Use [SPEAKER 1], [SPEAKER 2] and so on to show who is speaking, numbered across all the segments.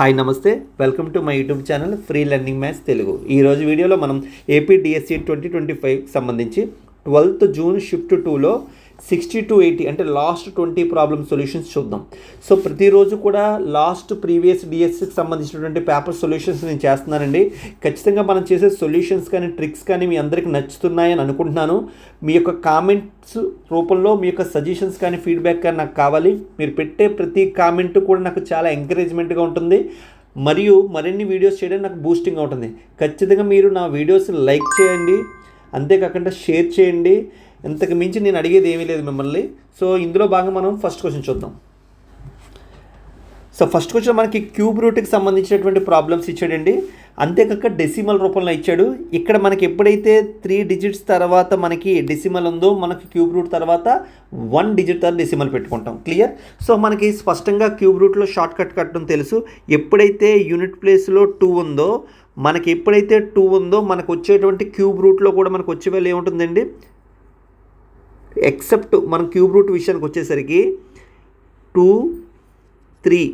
[SPEAKER 1] Hi నమస్తే, welcome to my YouTube channel free learning maths Telugu. ఈరోజు వీడియోలో మనం ఏపీ డిఎస్సి 2025 సంబంధించి 12th జూన్ షిఫ్ట్ 2లో 60 to 80 అంటే లాస్ట్ 20 ప్రాబ్లమ్ సొల్యూషన్స్ చూద్దాం. సో ప్రతిరోజు కూడా లాస్ట్ ప్రీవియస్ డిఎస్సికి సంబంధించినటువంటి పేపర్ సొల్యూషన్స్ నేను చేస్తున్నానండి. ఖచ్చితంగా మనం చేసే సొల్యూషన్స్ కానీ ట్రిక్స్ కానీ మీ అందరికీ నచ్చుతున్నాయని అనుకుంటున్నాను. మీ యొక్క కామెంట్స్ రూపంలో మీ యొక్క సజెషన్స్ కానీ ఫీడ్బ్యాక్ కానీ నాకు కావాలి. మీరు పెట్టే ప్రతి కామెంట్ కూడా నాకు చాలా ఎంకరేజ్మెంట్గా ఉంటుంది మరియు మరిన్ని వీడియోస్ చేయడానికి నాకు బూస్టింగ్గా ఉంటుంది. ఖచ్చితంగా మీరు నా వీడియోస్ లైక్ చేయండి, అంతేకాకుండా షేర్ చేయండి. ఇంతకు మించి నేను అడిగేది ఏమీ లేదు మిమ్మల్ని. సో ఇందులో భాగంగా మనం ఫస్ట్ క్వశ్చన్ చూద్దాం. సో ఫస్ట్ క్వశ్చన్ మనకి క్యూబ్ రూట్కి సంబంధించినటువంటి ప్రాబ్లమ్స్ ఇచ్చాడండి. అంతేకాక డెసిమల్ రూపంలో ఇచ్చాడు. ఇక్కడ మనకి ఎప్పుడైతే 3 digits తర్వాత మనకి డెసిమల్ ఉందో మనకి క్యూబ్ రూట్ తర్వాత 1 digit తర్వాత డెసిమల్ పెట్టుకుంటాం. క్లియర్? సో మనకి స్పష్టంగా క్యూబ్ రూట్లో షార్ట్ కట్ కట్టడం తెలుసు. ఎప్పుడైతే యూనిట్ ప్లేస్లో 2 ఉందో మనకి ఎప్పుడైతే 2 ఉందో మనకు వచ్చేటువంటి క్యూబ్ రూట్లో కూడా మనకు వచ్చే వేళ ఏముంటుందండి, ఎక్సెప్ట్ మనం క్యూబ్ రూట్ విషయానికి వచ్చేసరికి 2, 3,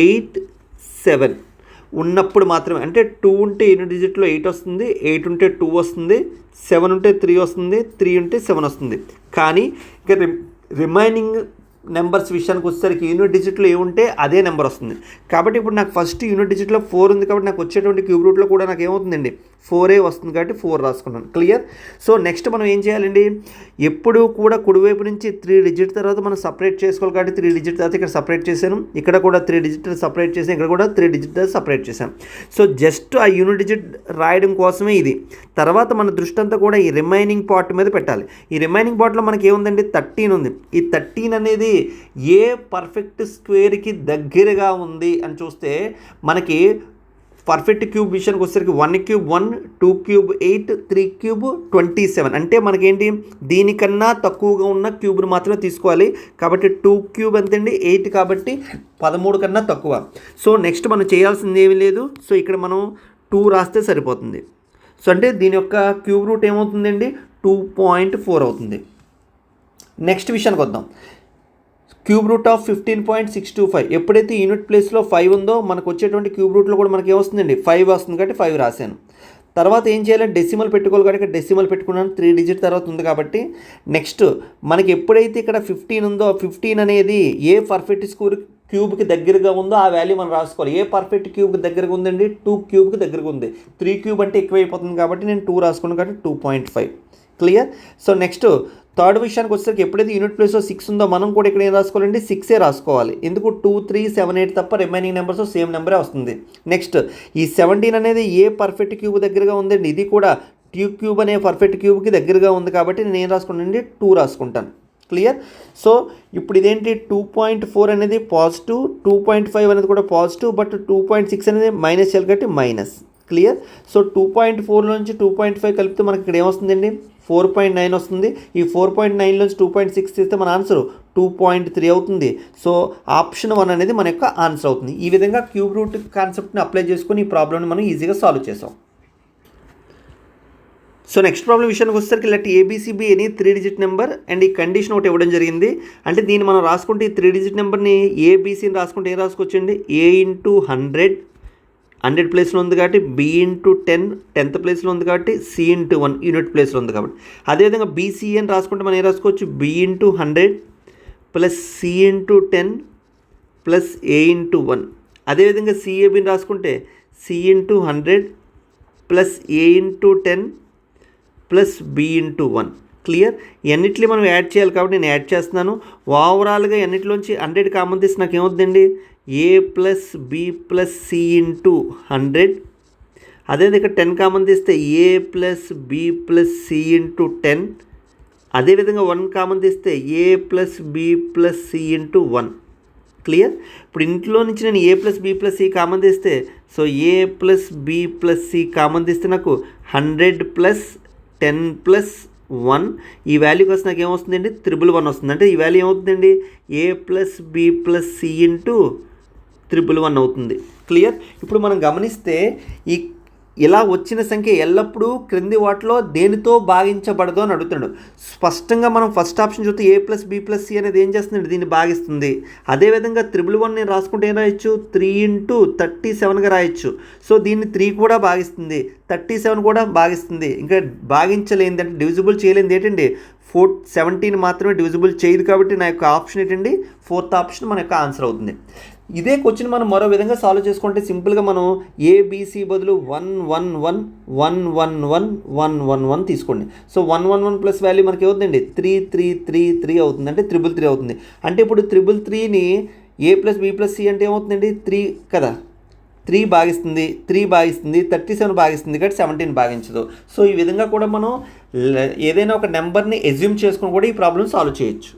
[SPEAKER 1] 8, 7 ఉన్నప్పుడు మాత్రమే. అంటే 2 ఉంటే యూనిట్ డిజిట్లో 8 వస్తుంది, 8 ఉంటే 2 వస్తుంది, 7 ఉంటే 3 వస్తుంది, 3 ఉంటే 7 వస్తుంది. కానీ ఇక రిమైనింగ్ నెంబర్స్ విషయానికి వచ్చేసరికి యూనిట్ డిజిట్లో ఏముంటే అదే నెంబర్ వస్తుంది. కాబట్టి ఇప్పుడు నాకు ఫస్ట్ యూనిట్ డిజిట్లో 4 ఉంది కాబట్టి నాకు వచ్చేటువంటి క్యూబ్ రూట్లో కూడా నాకు ఏమవుతుందండి 4 వస్తుంది కాబట్టి 4 రాసుకున్నాను. క్లియర్? సో నెక్స్ట్ మనం ఏం చేయాలండి, ఎప్పుడు కూడా కుడివైపు నుంచి 3 digit తర్వాత మనం సపరేట్ చేసుకోవాలి కాబట్టి 3 digit తర్వాత ఇక్కడ సపరేట్ చేశాను, ఇక్కడ కూడా 3 digit సపరేట్ చేసాను, ఇక్కడ కూడా 3 digit తర్వాత సపరేట్ చేశాను. సో జస్ట్ ఆ యూనిట్ డిజిట్ రాయడం కోసమే ఇది. తర్వాత మన దృష్టి అంతా కూడా ఈ రిమైనింగ్ పార్ట్ మీద పెట్టాలి. ఈ రిమైనింగ్ పార్ట్లో మనకి ఏముందండి 13 ఉంది. ఈ 13 అనేది ఏ పర్ఫెక్ట్ స్క్వేర్కి దగ్గరగా ఉంది అని చూస్తే మనకి పర్ఫెక్ట్ క్యూబ్ విషయానికి వచ్చేసరికి 1 cube 1, 2 cube 8, 3 cube 27. అంటే మనకేంటి దీనికన్నా తక్కువగా ఉన్న క్యూబ్ను మాత్రమే తీసుకోవాలి. కాబట్టి 2 cube ఎంతండి 8 కాబట్టి 13 కన్నా తక్కువ. సో నెక్స్ట్ మనం చేయాల్సింది ఏమీ లేదు. సో ఇక్కడ మనం 2 రాస్తే సరిపోతుంది. సో అంటే దీని యొక్క క్యూబ్ రూట్ ఏమవుతుందండి 2.4 అవుతుంది. నెక్స్ట్ విషయానికి వద్దాం. క్యూబ్ రూట్ ఆఫ్ 15.625 ఎప్పుడైతే యూనిట్ ప్లేస్లో 5 ఉందో మనకు వచ్చేటువంటి క్యూబ్ రూట్లో కూడా మనకి ఏమొస్తుందండి 5 వస్తుంది కాబట్టి 5 రాశాను. తర్వాత ఏం చేయాలి, డెసిమల్ పెట్టుకోవాలి కాబట్టి ఇక్కడ డెసిమల్ పెట్టుకున్నాను. 3 digit తర్వాత ఉంది కాబట్టి నెక్స్ట్ మనకి ఎప్పుడైతే ఇక్కడ 15 ఉందో 15 అనేది ఏ పర్ఫెక్ట్ క్యూబ్కి దగ్గరగా ఉందో ఆ వాల్యూ మనం రాసుకోవాలి. ఏ పర్ఫెక్ట్ క్యూబ్కి దగ్గరగా ఉందండి 2 cube దగ్గరగా ఉంది. 3 cube అంటే ఎక్కువైపోతుంది కాబట్టి నేను 2 రాసుకున్నాను కాబట్టి 2.5. క్లియర్? సో నెక్స్ట్ థర్డ్ విషయానికి వచ్చేసరికి ఎప్పుడైతే యూనిట్ ప్లేస్లో 6 ఉందో మనం కూడా ఇక్కడ ఏం రాసుకోవాలండి 6 రాసుకోవాలి. ఎందుకు 2, 3, 7, 8 తప్ప రిమైనింగ్ నెంబర్స్ సేమ్ నెంబరే వస్తుంది. నెక్స్ట్ ఈ 17 అనేది ఏ పర్ఫెక్ట్ క్యూబ్ దగ్గరగా ఉందండి, ఇది కూడా 2 cube అనే పర్ఫెక్ట్ క్యూబ్కి దగ్గరగా ఉంది కాబట్టి నేను ఏం రాసుకుంటానండి 2 రాసుకుంటాను. క్లియర్? సో ఇప్పుడు ఇదేంటి 2.4 అనేది పాజిటివ్, 2.5 అనేది కూడా పాజిటివ్, బట్ 2.6 అనేది మైనస్ చేయాలి కాబట్టి మైనస్. క్లియర్? సో 2.4 నుంచి 2.5 కలిపితే మనకి ఇక్కడ ఏమొస్తుందండి 4.9 వస్తుంది. ఈ 4.9 నుంచి 2.6 తీస్తే మన ఆన్సర్ 2.3 అవుతుంది. సో ఆప్షన్ 1 అనేది మన యొక్క ఆన్సర్ అవుతుంది. ఈ విధంగా క్యూబ్ రూట్ కాన్సెప్ట్ని అప్లై చేసుకొని ఈ ప్రాబ్లమ్ని మనం ఈజీగా సాల్వ్ చేసాం. సో నెక్స్ట్ ప్రాబ్లం విషయానికి వచ్చేసరికి let A B C be any 3 digit number and ఈ కండిషన్ ఒకటి ఇవ్వడం జరిగింది. అంటే దీన్ని మనం రాసుకుంటే ఈ 3 digit నెంబర్ని ఏబిసిని రాసుకుంటే ఏం రాసుకోవచ్చండి, A into 100 ప్లేస్లో ఉంది కాబట్టి, B into 10 10th ప్లేస్లో ఉంది కాబట్టి, C into 1 యూనిట్ ప్లేస్లో ఉంది కాబట్టి. అదేవిధంగా BC అని రాసుకుంటే మనం ఏం రాసుకోవచ్చు, B into 100 plus C into 10 plus A into 1. అదేవిధంగా CABని రాసుకుంటే C into 100 plus A into 10 plus B into 1. Clear? ఎన్నిటిని మనం యాడ్ చేయాలి కాబట్టి నేను యాడ్ చేస్తున్నాను. ఓవరాల్గా ఎన్నిటిలోంచి 100 కామన్ తీసి నాకు ఏమవుతుందండి A plus B plus C into 100. అదే ఇక్కడ 10 కామన్ తీస్తే A plus B plus C into 10. అదేవిధంగా 1 కామన్ తీస్తే A plus B plus C into 1. Clear? ఇప్పుడు ఇంట్లో నుంచి నేను A plus B plus C common తీస్తే so A plus B plus C common తీస్తే నాకు 100 ప్లస్ 10 ప్లస్ 1 ఈ వాల్యూ కోసం నాకు ఏమొస్తుందండి 111 వస్తుంది. అంటే ఈ వాల్యూ ఏమవుతుందండి A plus B plus C into 111 అవుతుంది. క్లియర్? ఇప్పుడు మనం గమనిస్తే ఇలా వచ్చిన సంఖ్య ఎల్లప్పుడూ క్రింది వాటిలో దేనితో భాగించబడదు అని అడుగుతున్నాడు. స్పష్టంగా మనం ఫస్ట్ ఆప్షన్ చూస్తే a + b + c అనేది ఏం చేస్తుంది, దీన్ని భాగిస్తుంది. అదేవిధంగా 111 నేను రాసుకుంటే ఏం రాయొచ్చు, 3 × 37గా రాయొచ్చు. సో దీన్ని 3 కూడా భాగిస్తుంది, 37 కూడా భాగిస్తుంది. ఇంకా భాగించలేనిది అంటే డివిజిబుల్ చేయలేనిది ఏంటండి, 17 మాత్రమే డివిజిబుల్ చేయదు. కాబట్టి నా యొక్క ఆప్షన్ ఏంటండి, 4th ఆప్షన్ మన యొక్క ఆన్సర్ అవుతుంది. ఇదే క్వశ్చన్ మనం మరో విధంగా సాల్వ్ చేసుకుంటే సింపుల్గా మనం ఏబిసి బదులు 1 1 1 1 1 1 1 1 1 తీసుకోండి. సో 111 ప్లస్ వాల్యూ మనకి ఏమవుతుందండి, 3 3 3 3 అవుతుంది, అంటే 333 అవుతుంది. అంటే ఇప్పుడు 333ని a + b + c అంటే ఏమవుతుందండి, 3 కదా, 3 భాగిస్తుంది, 3 భాగిస్తుంది, 37 భాగిస్తుంది, కాబట్టి 17 భాగించదు. సో ఈ విధంగా కూడా మనం ఏదైనా ఒక నెంబర్ని ఎజ్యూమ్ చేసుకుని కూడా ఈ ప్రాబ్లం సాల్వ్ చేయొచ్చు.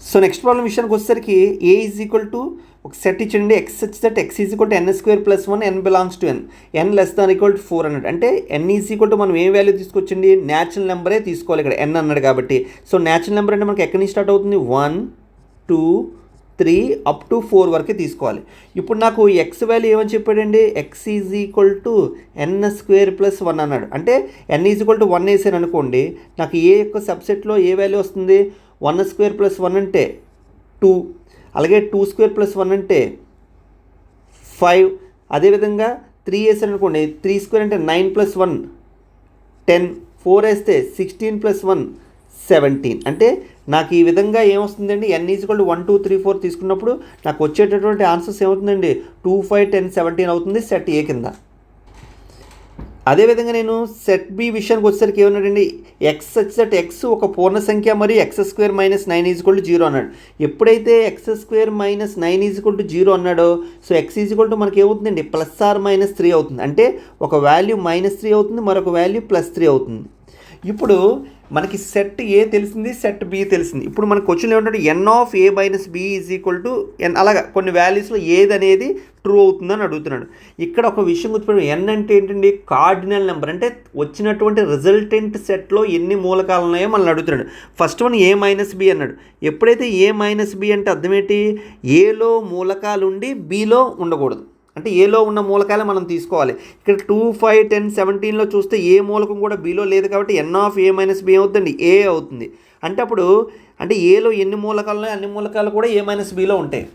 [SPEAKER 1] సో నెక్స్ట్ ప్రాబ్లం విషయానికి వచ్చేసరికి a = ఒక set ఇచ్చండి, x such that x = n² + 1 n belongs to n, n <= 4 అన్నాడు. అంటే n = మనం ఏ వాల్యూ తీసుకొచ్చండి, న్యాచురల్ నెంబరే తీసుకోవాలి ఇక్కడ n అన్నాడు కాబట్టి. సో న్యాచురల్ నెంబర్ అంటే మనకి ఎక్కడి నుంచి స్టార్ట్ అవుతుంది, 1 2 3 అప్ టు 4 వరకే తీసుకోవాలి. ఇప్పుడు నాకు x వాల్యూ ఏమని చెప్పాడండి, x = n² + 1 అన్నాడు. అంటే n = 1 వేసాను అనుకోండి, నాకు a యొక్క సబ్సెట్లో ఏ వాల్యూ వస్తుంది, 1² + 1 అంటే 2, అలాగే 2² + 1 అంటే 5, అదేవిధంగా 3 వేసాను అనుకోండి, 3² అంటే 9 + 1 10, 4 వేస్తే 16 + 1 17. అంటే నాకు ఈ విధంగా ఏమొస్తుందండి, n = 1 2 3 4 తీసుకున్నప్పుడు నాకు వచ్చేటటువంటి ఆన్సర్స్ ఏమవుతుందండి, 2 5 10 17 అవుతుంది సెట్ ఏ కింద. అదేవిధంగా నేను సెట్ బి విషయానికి వచ్చేసరికి ఏమన్నాడండి, x such that x ఒక పూర్ణ సంఖ్య మరియు x² - 9 = 0 అన్నాడు. ఎప్పుడైతే x² - 9 = 0 అన్నాడో, సో x = మనకి ఏమవుతుందండి, +or-3 అవుతుంది. అంటే ఒక వాల్యూ -3 అవుతుంది, మరొక వాల్యూ +3 అవుతుంది. ఇప్పుడు మనకి సెట్ ఏ తెలిసింది, సెట్ బి తెలిసింది. ఇప్పుడు మన క్వశ్చన్ ఏమంటే n(a - b) = n, అలాగా కొన్ని వాల్యూస్లో ఏది అనేది ట్రూ అవుతుందని అడుగుతున్నాడు. ఇక్కడ ఒక విషయం గుర్తుపెట్టు, n అంటే ఏంటండి, కార్డినల్ నెంబర్, అంటే వచ్చినటువంటి రిజల్టెంట్ సెట్లో ఎన్ని మూలకాలు ఉన్నాయో మనల్ని అడుగుతున్నాడు. ఫస్ట్ వన్ a - b అన్నాడు. ఎప్పుడైతే a - b అంటే అర్థం ఏంటి, ఏలో మూలకాలు ఉండి బిలో ఉండకూడదు, అంటే ఏలో ఉన్న మూలకాలే మనం తీసుకోవాలి. ఇక్కడ 2 5 10 17లో చూస్తే ఏ మూలకం కూడా బిలో లేదు కాబట్టి n(a - b) అవుతుందండి, ఏ అవుతుంది. అంటే అప్పుడు అంటే ఏలో ఎన్ని మూలకాలు ఉన్నాయో అన్ని మూలకాలు కూడా a - bలో ఉంటాయి.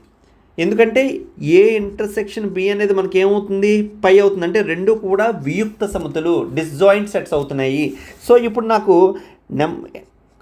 [SPEAKER 1] ఎందుకంటే ఏ ఇంటర్సెక్షన్ బి అనేది మనకి ఏమవుతుంది, పై అవుతుంది. అంటే రెండు కూడా వియుక్త సమతులు, డిస్జాయింట్ సెట్స్ అవుతున్నాయి. సో ఇప్పుడు నాకు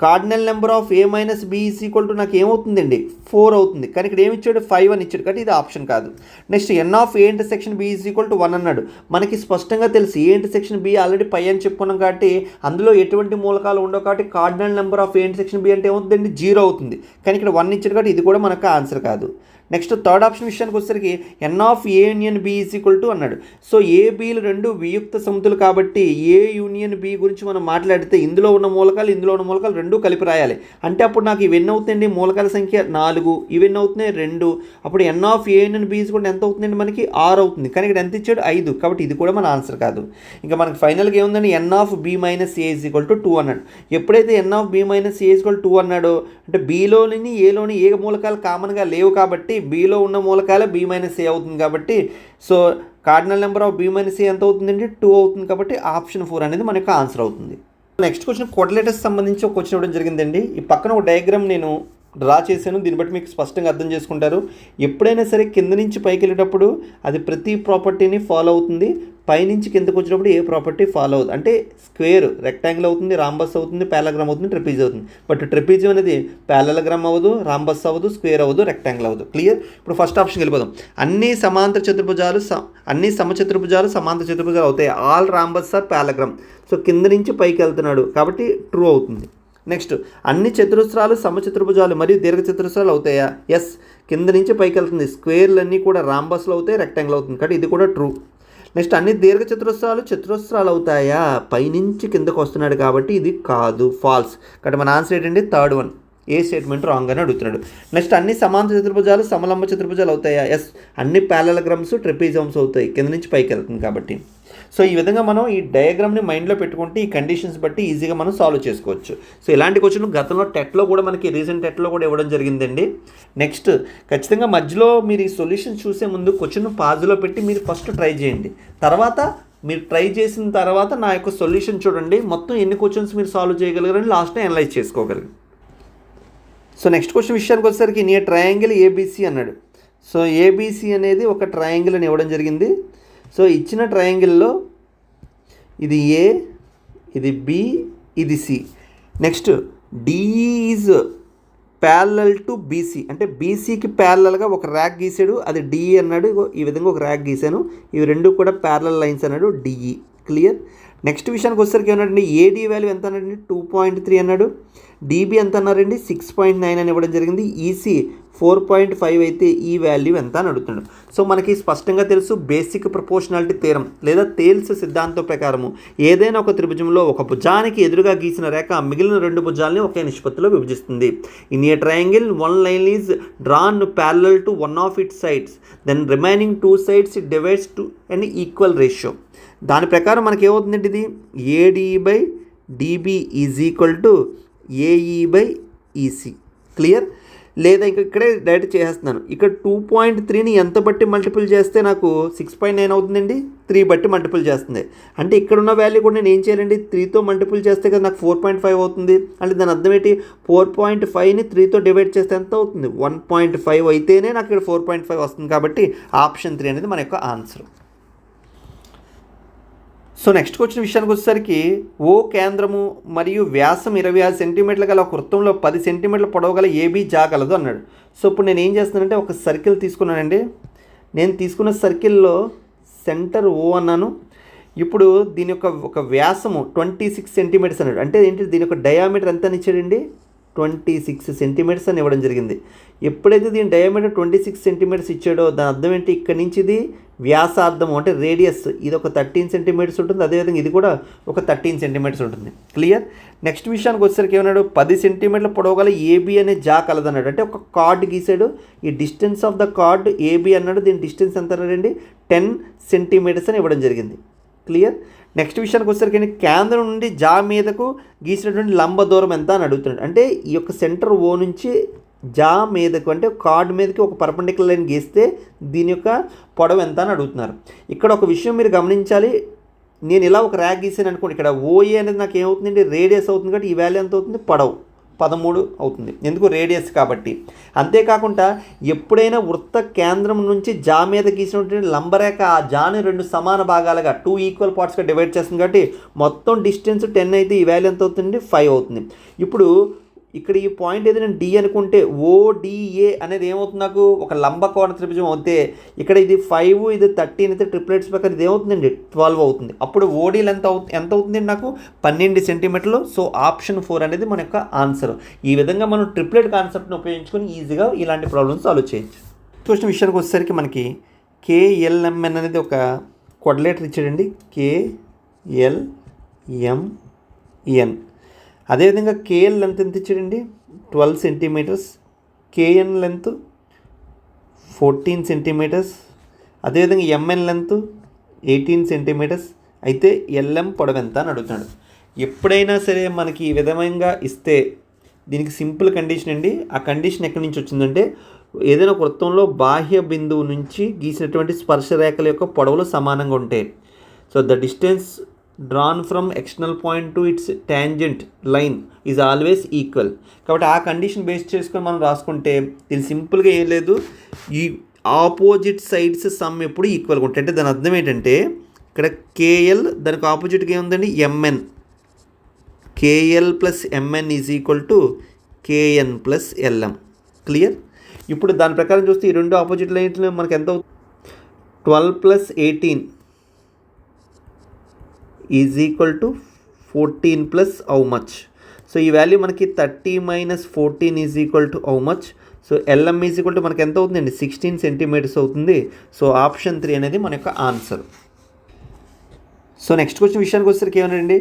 [SPEAKER 1] cardinal number of a - b = నాకు ఏమవుతుందండి, 4 అవుతుంది. కానీ ఇక్కడ ఏమి ఇచ్చాడు, 5 అని ఇచ్చాడు, కాబట్టి ఇది ఆప్షన్ కాదు. నెక్స్ట్ n(a)(b) = 1 అన్నాడు. మనకి స్పష్టంగా తెలుసు a(b) ఆల్రెడీ పై అని చెప్పుకున్నాం కాబట్టి అందులో ఎటువంటి మూలకాలు ఉండవు, కాబట్టి కార్డినల్ నెంబర్ ఆఫ్ a(b) అంటే ఏమవుతుందండి, 0 అవుతుంది. కానీ ఇక్కడ 1 ఇచ్చాడు కాబట్టి ఇది కూడా మనకు ఆన్సర్ కాదు. నెక్స్ట్ థర్డ్ ఆప్షన్ విషయానికి వచ్చేసరికి n(a)(b) = అన్నాడు. సో a,bలు రెండు వియుక్త సమతులు కాబట్టి a(b) గురించి మనం మాట్లాడితే ఇందులో ఉన్న మూలకాలు ఇందులో ఉన్న మూలకాలు రెండు కలిపి రాయాలి. అంటే అప్పుడు నాకు ఇవన్నీ అవుతుందండి, మూలకాల సంఖ్య 4, ఇవన్నీ అవుతున్నాయి 2. అప్పుడు n(a)(b) = ఎంత అవుతుందండి, మనకి 6 అవుతుంది. కానీ ఇక్కడ ఎంత ఇచ్చాడు, 5, కాబట్టి ఇది కూడా మన ఆన్సర్ కాదు. ఇంకా మనకి ఫైనల్గా ఏముందండి, n(b - a) = 2 అన్నాడు. ఎప్పుడైతే n(b - a) = 2 అన్నాడో, అంటే బిలోని ఏలోని ఏ మూలకాలు కామన్గా లేవు కాబట్టి బిలో ఉన్న మూలకాలే b - a అవుతుంది. కాబట్టి so cardinal number of b - a ఎంత అవుతుందండి, 2 అవుతుంది. కాబట్టి ఆప్షన్ 4 అనేది మన యొక్క ఆన్సర్ అవుతుంది. నెక్స్ట్ క్వశ్చన్ కోడ్లేటర్స్ సంబంధించి ఒక క్వశ్చన్ ఇవ్వడం జరిగిందండి. ఈ పక్కన ఒక డయాగ్రామ్ నేను డ్రా చేశాను, దీన్ని బట్టి మీకు స్పష్టంగా అర్థం చేసుకుంటారు. ఎప్పుడైనా సరే కింద నుంచి పైకి వెళ్ళేటప్పుడు అది ప్రతి ప్రాపర్టీని ఫాలో అవుతుంది, పైనుంచి కిందకు వచ్చినప్పుడు ఏ ప్రాపర్టీ ఫాలో అవుతుంది. అంటే స్క్వేర్ రెక్టాంగిల్ అవుతుంది, రాంబస్ అవుతుంది, పారలగ్రామ్ అవుతుంది, ట్రెపీజ్ అవుతుంది. బట్ ట్రెపీజియం అనేది పారలగ్రామ్ అవ్వదు, రాంబస్ అవ్వదు, స్క్వేర్ అవ్వదు, రెక్టాంగిల్ అవ్వదు. క్లియర్? ఇప్పుడు ఫస్ట్ ఆప్షన్కి వెళ్ళిపోదాం. అన్ని సమాంతర చతుర్భుజాలు అన్ని సమచతుర్భుజాలు సమాంతర చతుర్భుజాలు అవుతాయి. All rhombus are parallelogram. So కింద నుంచి పైకి వెళ్తున్నాడు కాబట్టి ట్రూ అవుతుంది. నెక్స్ట్ అన్ని చతురస్రాలు సమచతుర్భుజాలు మరియు దీర్ఘచతురస్రాలు అవుతాయా? ఎస్, కింద నుంచి పైకి వెళ్తుంది. స్క్వేర్లు అన్నీ కూడా రాంబస్లో అవుతాయి, రెక్టాంగిల్ అవుతుంది, కాబట్టి ఇది కూడా ట్రూ. నెక్స్ట్ అన్ని చతురస్రాలు అవుతాయా? పైనుంచి కిందకు వస్తున్నాడు కాబట్టి ఇది కాదు, ఫాల్స్. కాబట్టి మన ఆన్సర్ ఏంటండి, థర్డ్ వన్, ఏ స్టేట్మెంట్ రాంగ్ అని అడుగుతున్నాడు. నెక్స్ట్ అన్ని సమాంతర చతుర్భుజాలు సమలంబ చతుర్భుజాలు అవుతాయా? ఎస్, అన్ని పారలగ్రామ్స్ ట్రెపీజియమ్స్ అవుతాయి, కింద నుంచి పైకి వెళ్తుంది కాబట్టి. సో ఈ విధంగా మనం ఈ డయాగ్రామ్ని మైండ్లో పెట్టుకుంటే ఈ కండిషన్స్ బట్టి ఈజీగా మనం సాల్వ్ చేసుకోవచ్చు. సో ఇలాంటి క్వశ్చన్ గతంలో టెట్లో కూడా మనకి రీసెంట్ టెట్లో కూడా ఇవ్వడం జరిగిందండి. నెక్స్ట్ ఖచ్చితంగా మధ్యలో మీరు ఈ సొల్యూషన్ చూసే ముందు క్వశ్చన్ పాజ్లో పెట్టి మీరు ఫస్ట్ ట్రై చేయండి, తర్వాత మీరు ట్రై చేసిన తర్వాత నా యొక్క సొల్యూషన్ చూడండి, మొత్తం ఎన్ని క్వశ్చన్స్ మీరు సాల్వ్ చేయగలిగారని లాస్ట్ని అనలైజ్ చేసుకోగలరు. సో నెక్స్ట్ క్వశ్చన్ విషయానికి వచ్చేసరికి నీ ట్రయాంగిల్ ఏబీసీ అన్నాడు. సో ఏబీసీ అనేది ఒక ట్రయాంగిల్ అని ఇవ్వడం జరిగింది. సో ఇచ్చిన ట్రయాంగిల్లో ఇది ఏ, ఇది బి, ఇది C. Next DE is parallel to BC, అంటే బీసీకి ప్యారలల్గా ఒక ర్యాక్ గీసాడు, అది డిఈ అన్నాడు. ఈ విధంగా ఒక ర్యాక్ గీసాను, ఇవి రెండు కూడా ప్యారలల్ లైన్స్ అన్నాడు, డిఈ. క్లియర్. నెక్స్ట్ విషయానికి వచ్చేసరికి ఏమన్నాడండి, ఏడీ వాల్యూ ఎంత అన్నాడండి 2.3 అన్నాడు. డీబీ ఎంత అన్నారండి 6.9 అని ఇవ్వడం జరిగింది. ఈసీ 4.5 అయితే ఈ వాల్యూ ఎంత అని అడుగుతున్నాడు. సో మనకి స్పష్టంగా తెలుసు బేసిక్ ప్రపోర్షనాలిటీ థియరం లేదా తేల్స్ సిద్ధాంతం ప్రకారము ఏదైనా ఒక త్రిభుజంలో ఒక భుజానికి ఎదురుగా గీసిన రేఖ మిగిలిన రెండు భుజాలని ఒకే నిష్పత్తిలో విభజిస్తుంది. In a triangle one line is drawn parallel to one of it sides, then remaining two sides it divides to and equal ratio. దాని ప్రకారం మనకి ఏమవుతుందండి, ఇది AD by DB is equal to AE by EC. Clear. లేదా ఇంకా ఇక్కడే direct చేసేస్తున్నాను. ఇక్కడ 2.3ని ఎంత బట్టి మల్టిపుల్ చేస్తే నాకు 6.9 అవుతుందండి, 3 బట్టి మల్టిపుల్ చేస్తుంది. అంటే ఇక్కడున్న వాల్యూ కూడా నేను ఏం చేయాలండి, 3తో మల్టిపుల్ చేస్తే కదా నాకు 4.5 అవుతుంది. అంటే దాని అర్థం ఏంటి, 4.5ని 3తో డివైడ్ చేస్తే ఎంత అవుతుంది, 1.5 అయితేనే నాకు ఇక్కడ 4.5 వస్తుంది. కాబట్టి ఆప్షన్ 3 అనేది మన యొక్క ఆన్సర్. సో నెక్స్ట్ క్వశ్చన్ విషయానికి వచ్చేసరికి ఓ కేంద్రము మరియు వ్యాసం 25 సెంటీమీటర్ల గల ఒక వృత్తంలో 10 సెంటీమీటర్ల పొడవు గల ఏబీ జాగలదు అన్నాడు. సో ఇప్పుడు నేను ఏం చేస్తున్నానంటే ఒక సర్కిల్ తీసుకున్నానండి. నేను తీసుకున్న సర్కిల్లో సెంటర్ ఓ అన్నాను. ఇప్పుడు దీని యొక్క ఒక వ్యాసము 26 సెంటీమీటర్స్ అన్నాడు. అంటే ఏంటి, దీని యొక్క డయామీటర్ ఎంత అని ఇచ్చాడండి, 26 సెంటీమీటర్స్ అని ఇవ్వడం జరిగింది. ఎప్పుడైతే దీని డయామీటర్ 26 సెంటీమీటర్స్ ఇచ్చాడో దాని అర్థం ఏంటి, ఇక్కడ నుంచి ఇది వ్యాసార్థము అంటే రేడియస్ ఇది ఒక 13 సెంటీమీటర్స్ ఉంటుంది. అదేవిధంగా ఇది కూడా ఒక 13 సెంటీమీటర్స్ ఉంటుంది. క్లియర్. నెక్స్ట్ విషయానికి వచ్చేసరికి ఏమన్నాడు, 10 సెంటీమీటర్ల పొడవు గల ఏబీ అనే జా కలదన్నాడు. అంటే ఒక కార్డ్ గీసాడు, ఈ distance of the card AB అన్నాడు. దీని డిస్టెన్స్ ఎంత అన్నాడండి, 10 సెంటీమీటర్స్ అని ఇవ్వడం జరిగింది. క్లియర్. నెక్స్ట్ విషయానికి వచ్చేసరికి కేంద్రం నుండి జా మీదకు గీసినటువంటి లంబ దూరం ఎంత అని అడుగుతున్నాడు. అంటే ఈ యొక్క సెంటర్ ఓ నుంచి జా మీదకు అంటే కార్డ్ మీదకి ఒక పర్పెండిక్యులర్ లైన్ గీస్తే దీని యొక్క పొడవు ఎంత అని అడుగుతున్నారు. ఇక్కడ ఒక విషయం మీరు గమనించాలి, నేను ఇలా ఒక ర్యాక్ గీసాను అనుకోండి, ఇక్కడ ఓఏ అనేది నాకు ఏమవుతుందండి, రేడియస్ అవుతుంది. కాబట్టి ఈ వాల్యూ ఎంత అవుతుంది, పొడవు 13 అవుతుంది. ఎందుకు, రేడియస్ కాబట్టి. అంతేకాకుండా ఎప్పుడైనా వృత్త కేంద్రం నుంచి జా మీద గీసినటువంటి లంబరేఖ ఆ జాని 2 సమాన భాగాలుగా 2 ఈక్వల్ పార్ట్స్గా డివైడ్ చేస్తుంది. కాబట్టి మొత్తం డిస్టెన్స్ 10 అయితే ఈ వాల్యూ ఎంత అవుతుంది, 5 అవుతుంది. ఇప్పుడు ఇక్కడ ఈ పాయింట్ ఏదైనా డి అనుకుంటే ఓడిఏ అనేది ఏమవుతుంది, నాకు ఒక లంబకోణ త్రిభుజం అవుతే ఇక్కడ ఇది 5 ఇది 13 అయితే ట్రిప్లెట్స్ ప్రకారం ఇది ఏమవుతుందండి 12 అవుతుంది. అప్పుడు ఓడీ లెంత్ ఎంత అవుతుందండి, నాకు 12 సెంటీమీటర్లు. సో ఆప్షన్ 4 అనేది మన యొక్క ఆన్సర్. ఈ విధంగా మనం ట్రిప్లెట్ కాన్సెప్ట్ని ఉపయోగించుకొని ఈజీగా ఇలాంటి ప్రాబ్లమ్స్ సాల్వ్ చేయొచ్చు. క్వశ్చన్ విషయానికి వచ్చేసరికి మనకి కేఎల్ఎంఎన్ అనేది ఒక క్వాడ్రిలేటర్ ఇచ్చాడండి, కేఎల్ఎంఎన్. అదేవిధంగా కేఎల్ లెంత్ ఎంత ఇచ్చాడండి, 12 సెంటీమీటర్స్, కేఎన్ లెంత్ 14 సెంటీమీటర్స్, అదేవిధంగా ఎంఎన్ లెంత్ 18 సెంటీమీటర్స్. అయితే ఎల్ఎం పొడవు ఎంత అని అడుగుతున్నాడు. ఎప్పుడైనా సరే మనకి ఈ విధంగా ఇస్తే దీనికి సింపుల్ కండిషన్ అండి. ఆ కండిషన్ ఎక్కడి నుంచి వచ్చిందంటే, ఏదైనా ఒక వృత్తంలో బాహ్య బిందువు నుంచి గీసినటువంటి స్పర్శరేఖల యొక్క పొడవులు సమానంగా ఉంటాయి. So the distance drawn from external point to it's tangent line is always equal. కాబట్టి ఆ కండిషన్ బేస్ చేసుకొని మనం రాసుకుంటే ఇది సింపుల్గా ఏం లేదు, ఈ ఆపోజిట్ సైడ్స్ సమ్ ఎప్పుడు ఈక్వల్గా ఉంటాయి. అంటే దాని అర్థం ఏంటంటే ఇక్కడ కేఎల్ దానికి ఆపోజిట్గా ఏముందండి, MN. KL plus MN is equal to KN plus LM. Clear. ఇప్పుడు దాని ప్రకారం చూస్తే ఈ రెండు ఆపోజిట్ లైన్స్ మనకి ఎంత అవుతుంది, 12 plus 18 is equal to 14 plus how much. So ఈ వాల్యూ మనకి 30 minus 14 is equal to how much. So LM is equal to మనకి ఎంత అవుతుందండి, 16 సెంటీమీటర్స్ అవుతుంది. సో ఆప్షన్ 3 అనేది మన యొక్క ఆన్సర్. సో నెక్స్ట్ క్వశ్చన్ విషయానికి వచ్చేసరికి ఏమన్నారండి,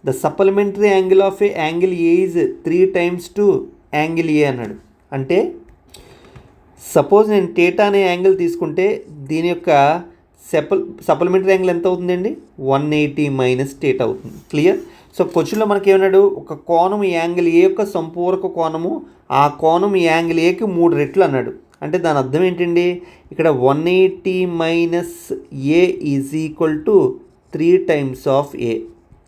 [SPEAKER 1] the supplementary angle of a angle A is 3 times to angle A అన్నాడు. అంటే సపోజ్ నేను థీటా అనే యాంగిల్ తీసుకుంటే దీని యొక్క సప్లిమెంటరీ యాంగిల్ ఎంత అవుతుందండి, 180 మైనస్ థీటా అవుతుంది. క్లియర్. సో క్వశ్చన్లో మనకి ఏమన్నాడు, ఒక కోణం ఈ యాంగిల్ ఏ యొక్క సంపూరక కోణము, ఆ కోణం ఈ యాంగిల్ ఏకి 3 రెట్లు అన్నాడు. అంటే దాని అర్థం ఏంటండి, ఇక్కడ 180 minus A is equal to 3 times of A.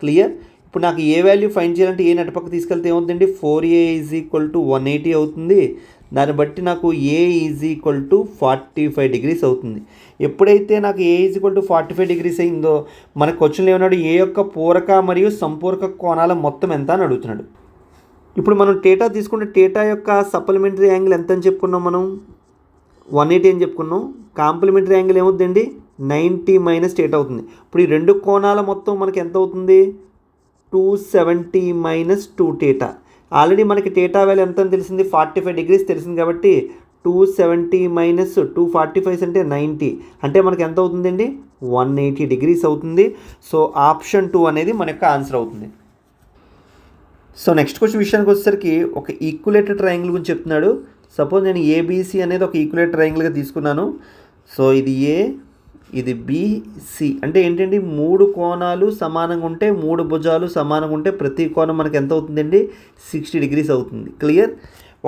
[SPEAKER 1] Clear? ఇప్పుడు నాకు ఏ వాల్యూ ఫైండ్ చేయాలంటే ఏ నెట్పక్క తీసుకెళ్తే ఏమవుతుందండి 4a = 180 అవుతుంది. దాన్ని బట్టి నాకు ఏ = 45 degrees అవుతుంది. ఎప్పుడైతే నాకు ఏ = 45 degrees అయిందో మన క్వశ్చన్లో ఏమన్నాడు, ఏ యొక్క పూరక మరియు సంపూరక కోణాల మొత్తం ఎంత అని అడుగుతున్నాడు. ఇప్పుడు మనం టేటా తీసుకుంటే టేటా యొక్క సప్లిమెంటరీ యాంగిల్ ఎంత అని చెప్పుకున్నాం, మనం 180 అని చెప్పుకున్నాం. కాంప్లిమెంటరీ యాంగిల్ ఏమవుతుందండి 90 - టేటా అవుతుంది. ఇప్పుడు ఈ రెండు కోణాల మొత్తం మనకి ఎంత అవుతుంది 270 - 2 టేటా. ఆల్రెడీ మనకి టేటా వాల్యూ ఎంత అని తెలిసింది 45 degrees తెలిసింది కాబట్టి 270 - 245 అంటే 90, అంటే మనకి ఎంత అవుతుందండి 180 degrees అవుతుంది. సో ఆప్షన్ 2 అనేది మన యొక్క ఆన్సర్ అవుతుంది. సో నెక్స్ట్ క్వశ్చన్ విషయానికి వచ్చేసరికి ఒక ఈక్యులేటెడ్ ట్రయాంగిల్ గురించి చెప్తున్నాడు. సపోజ్ నేను ఏబిసి అనేది ఒక ఈక్యులేటెడ్ ట్రయాంగిల్గా తీసుకున్నాను. సో ఇది ఏ, ఇది బిసి అంటే ఏంటండి 3 కోణాలు సమానంగా ఉంటే 3 భుజాలు సమానంగా ఉంటే ప్రతి కోణం మనకి ఎంత అవుతుందండి 60 degrees అవుతుంది. క్లియర్?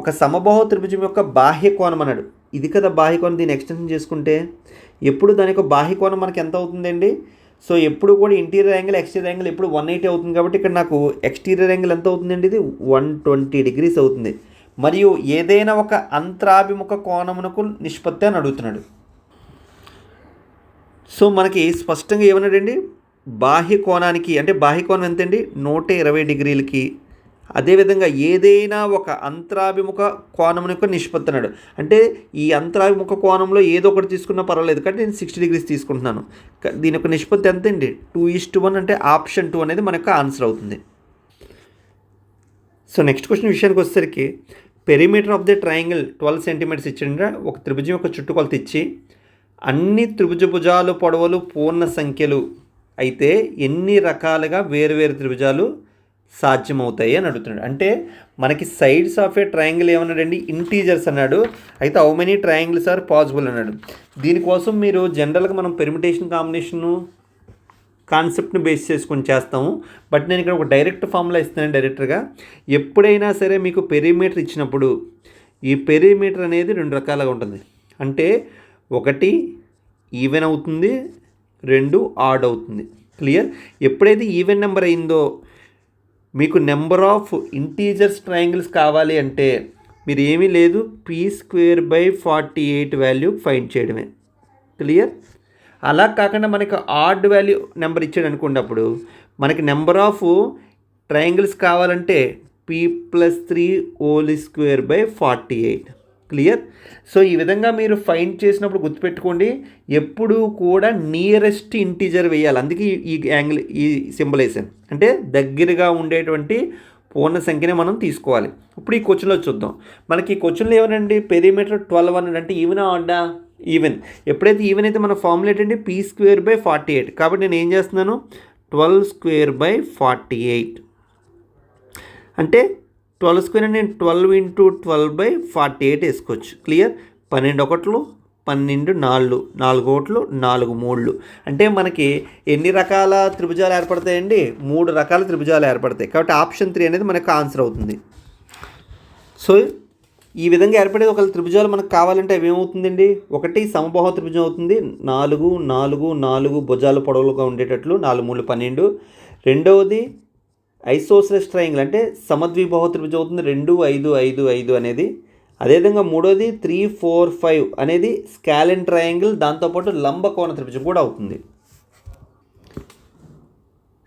[SPEAKER 1] ఒక సమబాహు త్రిభుజం యొక్క బాహ్య కోణం అన్నాడు. ఇది కదా బాహ్య కోణం. దీన్ని ఎక్స్టెన్షన్ చేసుకుంటే ఎప్పుడు దాని యొక్క బాహ్య కోణం మనకి ఎంత అవుతుందండి. సో ఎప్పుడు కూడా ఇంటీరియర్ యాంగిల్ ఎక్స్టీరియర్ యాంగిల్ ఎప్పుడు 180 అవుతుంది కాబట్టి ఇక్కడ నాకు ఎక్స్టీరియర్ యాంగిల్ ఎంత అవుతుందండి, ఇది 120 degrees అవుతుంది. మరియు ఏదైనా ఒక అంతరాభిముఖ కోణమునకు నిష్పత్తి అని అడుగుతున్నాడు. సో మనకి స్పష్టంగా ఏమన్నాడండి, బాహ్య కోణానికి అంటే బాహ్య కోణం ఎంతండి 120 degreesకి, అదేవిధంగా ఏదైనా ఒక అంతరాభిముఖ కోణం యొక్క నిష్పత్తి అన్నాడు. అంటే ఈ అంతరాభిముఖ కోణంలో ఏదో ఒకటి తీసుకున్నా పర్వాలేదు కాబట్టి నేను 60 degrees తీసుకుంటున్నాను. దీని యొక్క నిష్పత్తి ఎంత అండి 2:1 అంటే ఆప్షన్ 2 అనేది మన యొక్క ఆన్సర్ అవుతుంది. సో నెక్స్ట్ క్వశ్చన్ విషయానికి వచ్చేసరికి perimeter of the triangle 12 centimeters ఇచ్చిండ్రా. ఒక త్రిభుజం యొక్క చుట్టుకొలత ఇచ్చి అన్ని త్రిభుజ భుజాలు పొడవులు పూర్ణ సంఖ్యలు అయితే ఎన్ని రకాలుగా వేరువేరు త్రిభుజాలు సాధ్యమవుతాయి అని అడుగుతున్నాడు. అంటే మనకి సైడ్స్ ఆఫ్ ఏ ట్రయాంగిల్ ఏమన్నాడండి ఇంటీజర్స్ అన్నాడు. అయితే how many triangles are possible అన్నాడు. దీనికోసం మీరు జనరల్గా మనం పెర్మిటేషన్ కాంబినేషను కాన్సెప్ట్ని బేస్ చేసుకొని చేస్తాము. బట్ నేను ఇక్కడ ఒక డైరెక్ట్ ఫార్ములా ఇస్తున్నాను డైరెక్ట్గా. ఎప్పుడైనా సరే మీకు పెరిమీటర్ ఇచ్చినప్పుడు ఈ పెరిమీటర్ అనేది 2 రకాలుగా ఉంటుంది. అంటే 1 ఈవెన్ అవుతుంది, 2 ఆడ్ అవుతుంది. క్లియర్? ఎప్పుడైతే ఈవెన్ నెంబర్ అయిందో మీకు నెంబర్ ఆఫ్ ఇంటీజర్స్ ట్రయాంగిల్స్ కావాలి అంటే మీరు ఏమీ లేదు p²/48 వాల్యూ ఫైండ్ చేయడమే. క్లియర్? అలా కాకుండా మనకి ఆడ్ వాల్యూ నెంబర్ ఇచ్చాడు అనుకున్నప్పుడు మనకి నెంబర్ ఆఫ్ ట్రయాంగిల్స్ కావాలంటే p+3² క్లియర్? సో ఈ విధంగా మీరు ఫైండ్ చేసినప్పుడు గుర్తుపెట్టుకోండి, ఎప్పుడూ కూడా నియరెస్ట్ ఇంటీజర్ వేయాలి. అందుకే ఈ యాంగిల్ ఈ సింబల్ వేసాను. అంటే దగ్గరగా ఉండేటువంటి పూర్ణ సంఖ్యనే మనం తీసుకోవాలి. ఇప్పుడు ఈ క్వశ్చన్లో చూద్దాం. మనకి ఈ క్వశ్చన్లో ఏమనండి పెరిమీటర్ 12 అన్నాడు. అంటే ఈవెన్ ఆడా? ఈవెన్. ఎప్పుడైతే ఈవెన్ అయితే మన ఫార్ములా ఏంటంటే p²/48. కాబట్టి నేను ఏం చేస్తున్నాను 12² అంటే 12² అంటే నేను 12 × 12/48 వేసుకోవచ్చు. క్లియర్? 12 ఒకట్లు 12 4 4 ఒకట్లు 4 3 అంటే మనకి ఎన్ని రకాల త్రిభుజాలు ఏర్పడతాయండి 3 రకాల త్రిభుజాలు ఏర్పడతాయి. కాబట్టి ఆప్షన్ 3 అనేది మనకు ఆన్సర్ అవుతుంది. సో ఈ విధంగా ఏర్పడేది ఒక త్రిభుజాలు మనకు కావాలంటే అవి ఏమవుతుందండి, 1 సమబాహు త్రిభుజం అవుతుంది 4 4 4 భుజాలు పొడవులుగా ఉండేటట్లు 4 3 12. రెండవది ఐసోసెలస్ ట్రయాంగిల్ అంటే సమద్విబాహు త్రిభుజం అవుతుంది 2 5 5 5 అనేది. అదేవిధంగా మూడోది 3 4 5 అనేది స్కాలెన్ ట్రయాంగిల్, దాంతోపాటు లంబకోణ త్రిభుజం కూడా అవుతుంది.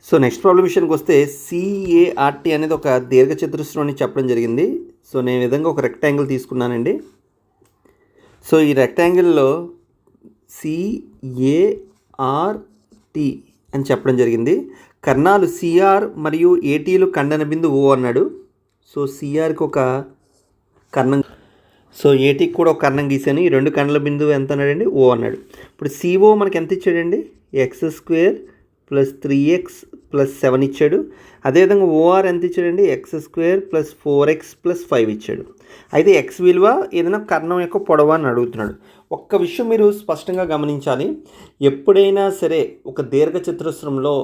[SPEAKER 1] సో నెక్స్ట్ ప్రాబ్లం విషయానికి వస్తే CART అనేది ఒక దీర్ఘచతురస్రం అని చెప్పడం జరిగింది. సో నేను ఈ విధంగా ఒక రెక్టాంగిల్ తీసుకున్నానండి. సో ఈ రెక్టాంగిల్లో CART అని చెప్పడం జరిగింది. కర్ణాలు CR మరియు ATలు ఖండన బిందువు O అన్నాడు. సో CRకి ఒక కర్ణం, సో ATకి కూడా ఒక కర్ణం గీసాను. ఈ 2 ఖండల బిందువు ఎంత అన్నాడండి O అన్నాడు. ఇప్పుడు CO మనకి ఎంత ఇచ్చాడండి x² + 3x + 7 ఇచ్చాడు. అదేవిధంగా OR ఎంత ఇచ్చాడండి x² + 4x + 5 ఇచ్చాడు. అయితే x విలువ ఏదైనా కర్ణం యొక్క పొడవు అని అడుగుతున్నాడు. ఒక్క విషయం మీరు స్పష్టంగా గమనించాలి, ఎప్పుడైనా సరే ఒక దీర్ఘచతురస్రంలో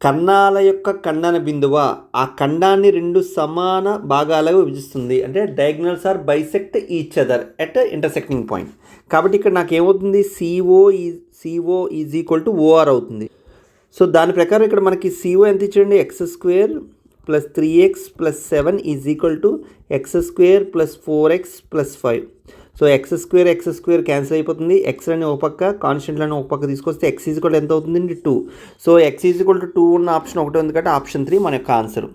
[SPEAKER 1] కర్ణాల యొక్క ఖండన బిందువ ఆ ఖండాన్ని 2 సమాన భాగాలుగా విభజిస్తుంది. అంటే diagonals are bisect each other at intersecting point. కాబట్టి ఇక్కడ నాకు ఏమవుతుంది CO = OR అవుతుంది. సో దాని ప్రకారం ఇక్కడ మనకి CO ఎంత ఇచ్చాడండి, x² + 3x + 7 = x² + 4x + 5. So x² cancel అయిపోతుంది. x అని ఒక పక్క, కాన్స్టెంట్లను ఒక పక్క తీసుకొస్తే x ఎంత అవుతుందండి 2. సో x 2 ఉన్న ఆప్షన్ ఒకటే ఉంది కాబట్టి ఆప్షన్ 3 మన యొక్క ఆన్సర్.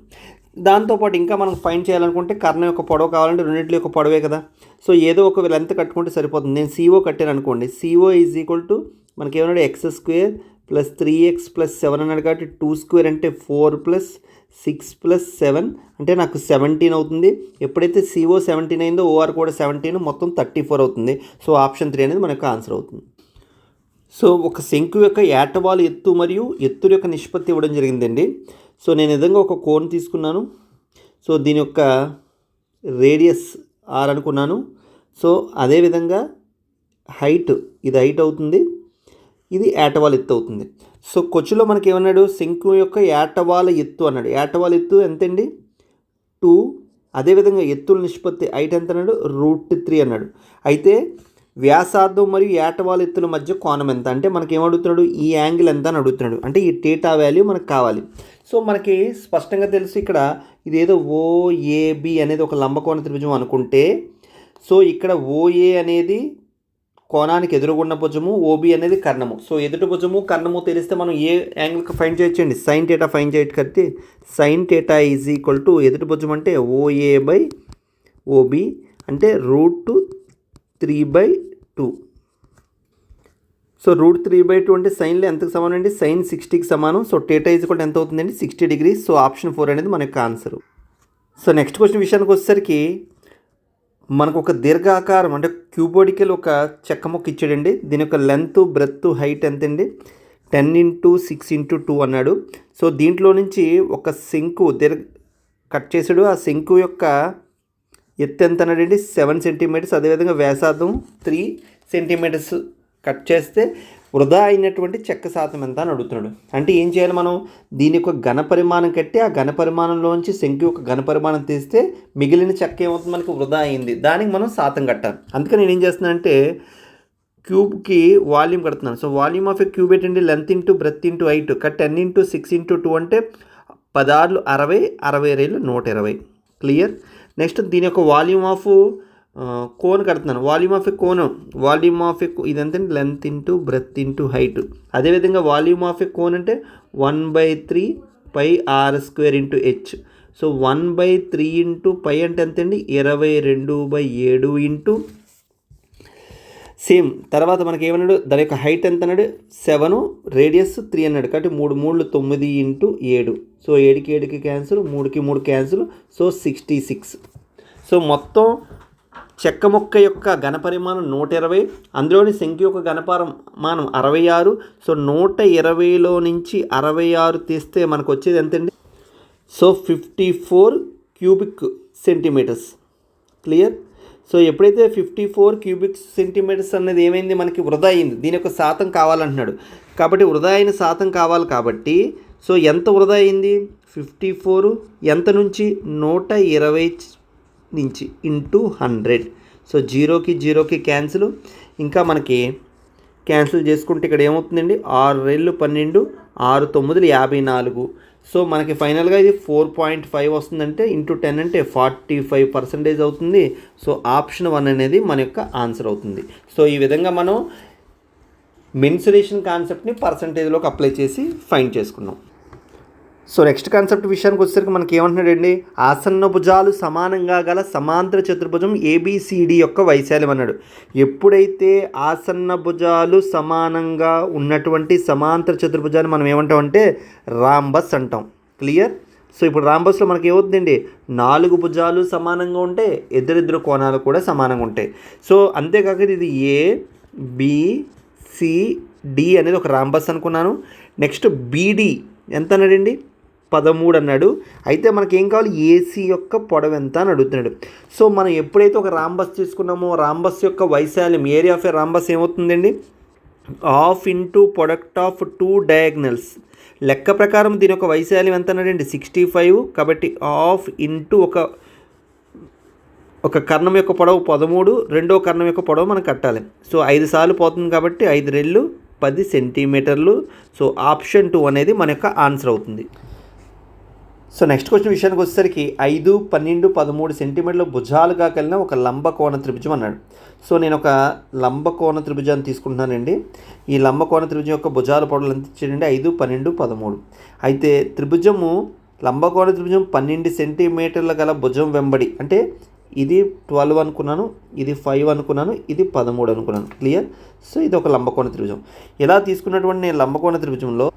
[SPEAKER 1] దాంతోపాటు ఇంకా మనం ఫైండ్ చేయాలనుకుంటే కర్ణం యొక్క పొడవు కావాలంటే రెండింటిలో యొక్క పొడవే కదా. సో ఏదో ఒక లెంత్ కట్టుకుంటే సరిపోతుంది. నేను CO కట్టాను అనుకోండి, CO మనకి ఏమన్నాడు x² + 3x + 7 అన్నాడు కాబట్టి 2² అంటే 4 + 6 + 7 అంటే నాకు 17 అవుతుంది. ఎప్పుడైతే CO 17 అయిందో OR కూడా 17, మొత్తం 34 అవుతుంది. సో ఆప్షన్ 3 అనేది మనకు ఆన్సర్ అవుతుంది. సో ఒక శంకు యొక్క ఏటవాలు ఎత్తు మరియు ఎత్తుల యొక్క నిష్పత్తి ఇవ్వడం జరిగిందండి. సో నేను విధంగా ఒక కోన్ తీసుకున్నాను. సో దీని యొక్క రేడియస్ r అనుకున్నాను. సో అదేవిధంగా హైట్, ఇది హైట్ అవుతుంది, ఇది ఏటవాల ఎత్తు అవుతుంది. సో క్వశ్చన్లో మనకి ఏమన్నాడు, శంకు యొక్క ఏటవాల ఎత్తు అన్నాడు. ఏటవాల ఎత్తు ఎంతండి 2. అదేవిధంగా ఎత్తుల నిష్పత్తి హైట్ ఎంత అన్నాడు, √3 అన్నాడు. అయితే వ్యాసార్థం మరియు ఏటవాల ఎత్తుల మధ్య కోణం ఎంత అంటే మనకి ఏమడుగుతున్నాడు, ఈ యాంగిల్ ఎంత అని అడుగుతున్నాడు. అంటే ఈ θ వాల్యూ మనకు కావాలి. సో మనకి స్పష్టంగా తెలుసు ఇక్కడ ఇదేదో OAB అనేది ఒక లంబకోణ త్రిభుజం అనుకుంటే, సో ఇక్కడ OA అనేది కోణానికి ఎదురుగున్న భుజము, OB అనేది కర్ణము. సో ఎదుటి భుజము కర్ణము తెలిస్తే మనం ఏ యాంగిల్కి ఫైండ్ చేయొచ్చండి, sin θ ఫైండ్ చేయొచ్చు. కాబట్టి sin θ ఎదుటి భుజం అంటే OA/OB అంటే √3/2. సో √3/2 అంటే సైన్లో ఎంతకు సమానం అండి, sin 60కి సమానం. సో θ ఎంత అవుతుందండి, 60 degrees. సో ఆప్షన్ 4 అనేది మన యొక్క ఆన్సర్. సో నెక్స్ట్ క్వశ్చన్ విషయానికి వచ్చేసరికి మనకు ఒక దీర్ఘాకారం అంటే క్యూబోడికల్ ఒక చెక్క ముక్క ఇచ్చాడండి. దీని యొక్క లెంత్, బ్రెత్, హైట్ ఎంతండి, 10 × 6 × 2 అన్నాడు. సో దీంట్లో నుంచి ఒక శంకు కట్ చేసాడు. ఆ శంకు యొక్క ఎత్తు ఎంత అన్నాడండి, 7 cm. అదేవిధంగా వ్యాసార్థం 3 cm కట్ చేస్తే వృధా అయినటువంటి చెక్క శాతం ఎంత అని అడుగుతున్నాడు. అంటే ఏం చేయాలి, మనం దీని యొక్క ఘన పరిమాణం కట్టి ఆ ఘన పరిమాణంలోంచి శంకు యొక్క ఘన పరిమాణం తీస్తే మిగిలిన చెక్క ఏమవుతుంది, మనకు వృధా అయింది, దానికి మనం శాతం కట్టాలి. అందుకని నేను ఏం చేస్తున్నానంటే క్యూబ్కి వాల్యూమ్ కడుతున్నాను. So volume of a cube ఏంటండి, length into breadth into height. 10 × 6 × 2 అంటే 16 60, 60 120. క్లియర్. నెక్స్ట్ దీని యొక్క వాల్యూమ్ ఆఫ్ కోన్ కడుతున్నాను. వాల్యూమ్ ఆఫ్ ఏ ఇదంతా length into breadth into height. అదేవిధంగా వాల్యూమ్ ఆఫ్ ఏ కోన్ అంటే 1/3 πr² × h. సో 1/3 × π అంటే ఎంతండి, 22/7 ఇంటూ సేమ్. తర్వాత మనకి ఏమన్నాడు, దాని యొక్క హైట్ ఎంత అన్నాడు 7, రేడియస్ 3 అన్నాడు. కాబట్టి 3 × 3 = 9 × 7. సో 7కి 7కి క్యాన్సిల్, 3కి 3 క్యాన్సిల్. సో 66. సో మొత్తం చెక్క ముక్క యొక్క ఘనపరిమాణం 120, అందులోని శంకు యొక్క ఘనపరిమాణం 66. సో 120లో నుంచి 66 తీస్తే మనకు వచ్చేది ఎంతండి, so 54 cubic centimeters. Clear. So ఎప్పుడైతే 54 cubic centimeters అనేది ఏమైంది, మనకి వృధా అయింది. దీని యొక్క శాతం కావాలంటున్నాడు. కాబట్టి వృధా అయిన శాతం కావాలి కాబట్టి సో ఎంత వృధా అయింది, 54 ఎంత నుంచి 120 నుంచి ఇంటూ 100. సో 0కి 0కి క్యాన్సిల్. ఇంకా మనకి క్యాన్సిల్ చేసుకుంటే ఇక్కడ ఏమవుతుందండి, 6 × 12, 6 × 9 54. సో మనకి ఫైనల్గా ఇది 4.5 వస్తుందంటే ఇంటూ 10 అంటే 45% అవుతుంది. సో ఆప్షన్ 1 అనేది మన యొక్క ఆన్సర్ అవుతుంది. సో ఈ విధంగా మనం మెన్సురేషన్ కాన్సెప్ట్ని పర్సంటేజ్లోకి అప్లై చేసి ఫైండ్ చేసుకున్నాం. సో నెక్స్ట్ కాన్సెప్ట్ విషయానికి వచ్చేసరికి మనకి ఏమంటున్నాడండి, ఆసన్న భుజాలు సమానంగా గల సమాంతర చతుర్భుజం ABCD యొక్క వైశాల్యం అన్నాడు. ఎప్పుడైతే ఆసన్న భుజాలు సమానంగా ఉన్నటువంటి సమాంతర చతుర్భుజాన్ని మనం ఏమంటామంటే రాంబస్ అంటాం. క్లియర్. సో ఇప్పుడు రాంబస్లో మనకి ఏమవుతుందండి, 4 భుజాలు సమానంగా ఉంటే ఎదురెదురు కోణాలు కూడా సమానంగా ఉంటాయి. సో అంతేకాక ఇది ABCD అనేది ఒక రాంబస్ అనుకున్నాను. నెక్స్ట్ BD ఎంత అన్నాడండి, 13 అన్నాడు. అయితే మనకి ఏం కావాలి, AC యొక్క పొడవు ఎంత అని అడుగుతున్నాడు. సో మనం ఎప్పుడైతే ఒక రాంబస్ తీసుకున్నామో రాంబస్ యొక్క వైశాల్యం, ఏరియా ఆఫ్ ఏ రాంబస్ ఏమవుతుందండి, ½ × ప్రొడక్ట్ ఆఫ్ 2 డయాగ్నల్స్. లెక్క ప్రకారం దీని యొక్క వైశాల్యం ఎంత అన్నాడండి, 65. కాబట్టి ½ ఒక కర్ణం యొక్క పొడవు 13, రెండో కర్ణం యొక్క పొడవు మనం కట్టాలి. సో 5 సార్లు పోతుంది కాబట్టి 5 రెళ్ళు 10 సెంటీమీటర్లు. సో ఆప్షన్ 2 అనేది మన యొక్క ఆన్సర్ అవుతుంది. సో నెక్స్ట్ క్వశ్చన్ విషయానికి వచ్చేసరికి 5, 12, 13 సెంటీమీటర్ల భుజాలుగా కలిగిన ఒక లంబకోణ త్రిభుజం అన్నాడు. సో నేను ఒక లంబకోణ త్రిభుజాన్ని తీసుకుంటున్నానండి. ఈ లంబకోణ త్రిభుజం యొక్క భుజాల పొడవులు ఎంత ఇచ్చాడండి? 5, 12, 13. అయితే త్రిభుజము లంబకోణ త్రిభుజం 12 సెంటీమీటర్ల గల భుజం వెంబడి, అంటే ఇది 12 అనుకున్నాను, ఇది 5 అనుకున్నాను, ఇది 13 అనుకున్నాను. క్లియర్? సో ఇది ఒక లంబకోణ త్రిభుజం. ఇలా తీసుకున్నటువంటి నేను లంబకోణ త్రిభుజంలో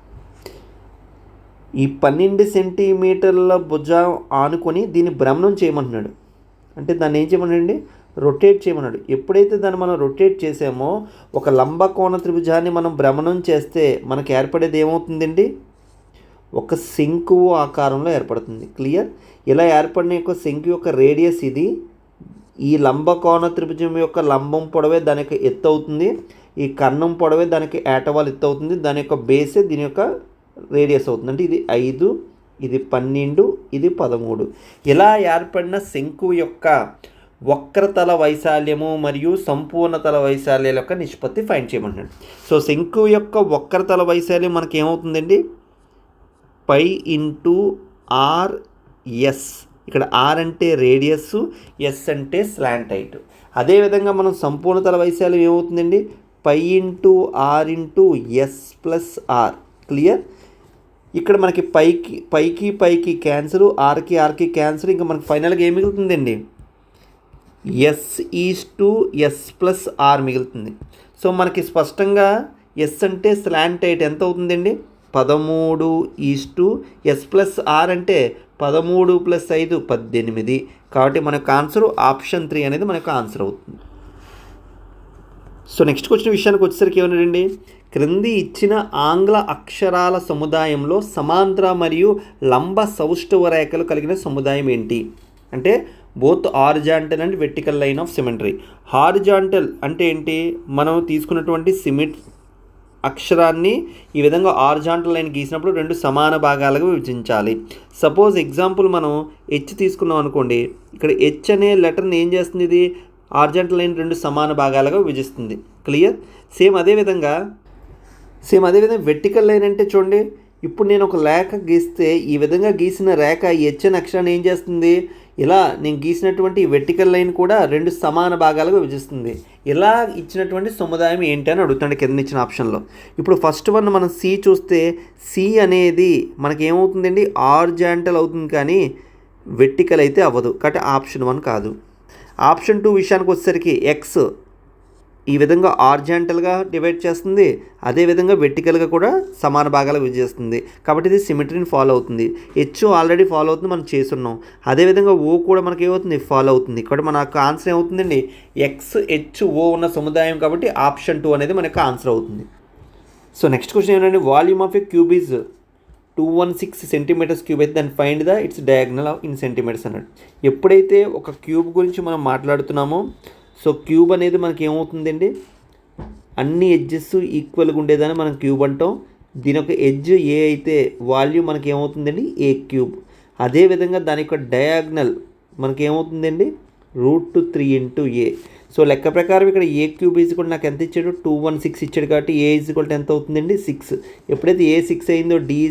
[SPEAKER 1] ఈ 12 సెంటీమీటర్ల భుజం ఆనుకొని దీన్ని భ్రమణం చేయమంటున్నాడు. అంటే దాన్ని ఏం చేయమన్నాడండి? రొటేట్ చేయమన్నాడు. ఎప్పుడైతే దాన్ని మనం రొటేట్ చేసామో ఒక లంబకోణ త్రిభుజాన్ని మనం భ్రమణం చేస్తే మనకు ఏర్పడేది ఏమవుతుందండి? ఒక శంకువు ఆకారంలో ఏర్పడుతుంది. క్లియర్? ఇలా ఏర్పడిన యొక్క శంకు యొక్క రేడియస్ ఇది. ఈ లంబకోణ త్రిభుజం యొక్క లంబం పొడవే దాని యొక్క ఎత్తు అవుతుంది. ఈ కర్ణం పొడవే దానికి ఏటవాల్ ఎత్తు అవుతుంది. దాని యొక్క బేసే దీని యొక్క రేడియస్ అవుతుంది. అంటే ఇది 5, ఇది 12, ఇది 13. ఇలా ఏర్పడిన శంకువు యొక్క వక్రతల వైశాల్యము మరియు సంపూర్ణతల వైశాల్యాల యొక్క నిష్పత్తి ఫైండ్ చేయమంటున్నాడు. సో శంకువు యొక్క వక్రతల వైశాల్యం మనకి ఏమవుతుందండి? Pi into RS. ఇక్కడ ఆర్ అంటే రేడియస్, ఎస్ అంటే స్లాంట్ హైట్. అదేవిధంగా మనం సంపూర్ణతల వైశాల్యం ఏమవుతుందండి? Pi into R into S plus R. Clear? ఇక్కడ మనకి పైకి క్యాన్సర్, ఆర్కి క్యాన్సర్. ఇంకా మనకి ఫైనల్గా ఏం మిగులుతుందండి? S:S ప్లస్ ఆర్ మిగులుతుంది. సో మనకి స్పష్టంగా ఎస్ అంటే స్లాంట్ హైట్ ఎంత అవుతుందండి? 13:S ప్లస్ ఆర్ అంటే 13 + 5 18. కాబట్టి మన యొక్క ఆన్సర్ ఆప్షన్ 3 అనేది మన యొక్క ఆన్సర్ అవుతుంది. సో నెక్స్ట్ క్వశ్చన్ విషయానికి వచ్చేసరికి ఏమన్నాడండి? క్రింది ఇచ్చిన ఆంగ్ల అక్షరాల సముదాయంలో సమాంతర మరియు లంబ సౌష్ఠవ రేఖలు కలిగిన సముదాయం ఏంటి? అంటే both horizontal and vertical line of symmetry. Horizontal అంటే ఏంటి? మనం తీసుకున్నటువంటి అక్షరాన్ని ఈ విధంగా హారిజాంటల్ లైన్ గీసినప్పుడు 2 సమాన భాగాలుగా విభజించాలి. సపోజ్ ఎగ్జాంపుల్ మనం హెచ్ తీసుకున్నాం అనుకోండి. ఇక్కడ హెచ్ అనే లెటర్ని ఏం చేస్తుంది? ఇది హారిజాంటల్ లైన్ 2 సమాన భాగాలుగా విభజిస్తుంది. క్లియర్? సేమ్ అదేవిధంగా వెర్టికల్ లైన్ అంటే చూడండి, ఇప్పుడు నేను ఒక రేఖ గీస్తే ఈ విధంగా గీసిన రేఖ హెచ్ అనే అక్షరాన్ని ఏం చేస్తుంది? ఇలా నేను గీసినటువంటి వెర్టికల్ లైన్ కూడా 2 సమాన భాగాలుగా విభజిస్తుంది. ఇలా ఇచ్చినటువంటి సముదాయం ఏంటి అని అడుగుతాడు కింద ఇచ్చిన ఆప్షన్లో. ఇప్పుడు ఫస్ట్ వన్ మనం సి చూస్తే సి అనేది మనకి ఏమవుతుందండి? హారిజాంటల్ అవుతుంది కానీ వెర్టికల్ అయితే అవ్వదు. కాబట్టి ఆప్షన్ 1 కాదు. ఆప్షన్ 2 విషయానికి వచ్చేసరికి ఎక్స్ ఈ విధంగా హారిజాంటల్గా డివైడ్ చేస్తుంది, అదేవిధంగా వెర్టికల్గా కూడా సమాన భాగాలుగా విభజిస్తుంది. కాబట్టి ఇది సిమెట్రీని ఫాలో అవుతుంది. హెచ్ ఆల్రెడీ ఫాలో అవుతుంది, మనం చేస్తున్నాం. అదేవిధంగా ఓ కూడా మనకి ఏమవుతుంది? ఫాలో అవుతుంది. కాబట్టి మన యొక్క ఆన్సర్ ఏమవుతుందండి? XHO ఉన్న సముదాయం. కాబట్టి ఆప్షన్ 2 అనేది మన యొక్క ఆన్సర్ అవుతుంది. సో నెక్స్ట్ క్వశ్చన్ ఏంటంటే volume of a cube is 216 centimetres cube అయితే దాన్ని find the its diagonal in centimetres అన్నాడు. ఎప్పుడైతే ఒక క్యూబ్ గురించి మనం మాట్లాడుతున్నామో సో క్యూబ్ అనేది మనకి ఏమవుతుందండి? అన్ని ఎడ్జెస్ ఈక్వల్గా ఉండేదని మనం క్యూబ్ అంటాం. దీని యొక్క ఎడ్జ్ ఏ అయితే వాల్యూమ్ మనకి ఏమవుతుందండి? A³. అదేవిధంగా దాని యొక్క డయాగ్నల్ మనకి ఏమవుతుందండి? √3 × A. సో లెక్క ప్రకారం ఇక్కడ A³ కూడా నాకు ఎంత ఇచ్చాడు? 216 ఇచ్చాడు. కాబట్టి A ఎంత అవుతుందండి? 6. ఎప్పుడైతే A 6 అయిందో D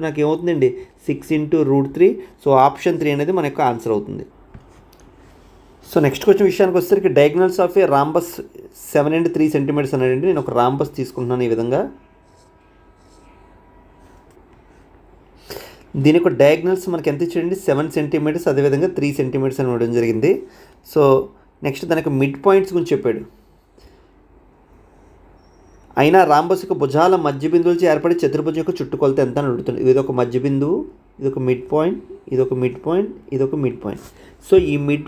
[SPEAKER 1] నాకు ఏమవుతుందండి? 6 × √3. సో ఆప్షన్ 3 అనేది మన యొక్క ఆన్సర్ అవుతుంది. సో నెక్స్ట్ క్వశ్చన్ విషయానికి వచ్చేసరికి diagonals of a rhombus 7 and 3 centimetres అనేదండి. నేను ఒక రాంబస్ తీసుకుంటున్నాను ఈ విధంగా. దీని యొక్క డయాగ్నల్స్ మనకి ఎంత ఇచ్చాడండి? 7 సెంటీమీటర్స్, అదేవిధంగా 3 సెంటీమీటర్స్ అని ఇవ్వడం జరిగింది. సో నెక్స్ట్ దాని యొక్క మిడ్ పాయింట్స్ గురించి చెప్పాడు. అయినా రాంబస్ యొక్క భుజాల మధ్య బిందువులతో ఏర్పడే చతుర్భుజం యొక్క చుట్టుకొలత ఎంత అని అడుగుతుంది. ఇది ఒక మధ్య బిందువు, ఇది ఒక మిడ్ పాయింట్, ఇది ఒక మిడ్ పాయింట్, ఇది ఒక మిడ్ పాయింట్. సో ఈ మిడ్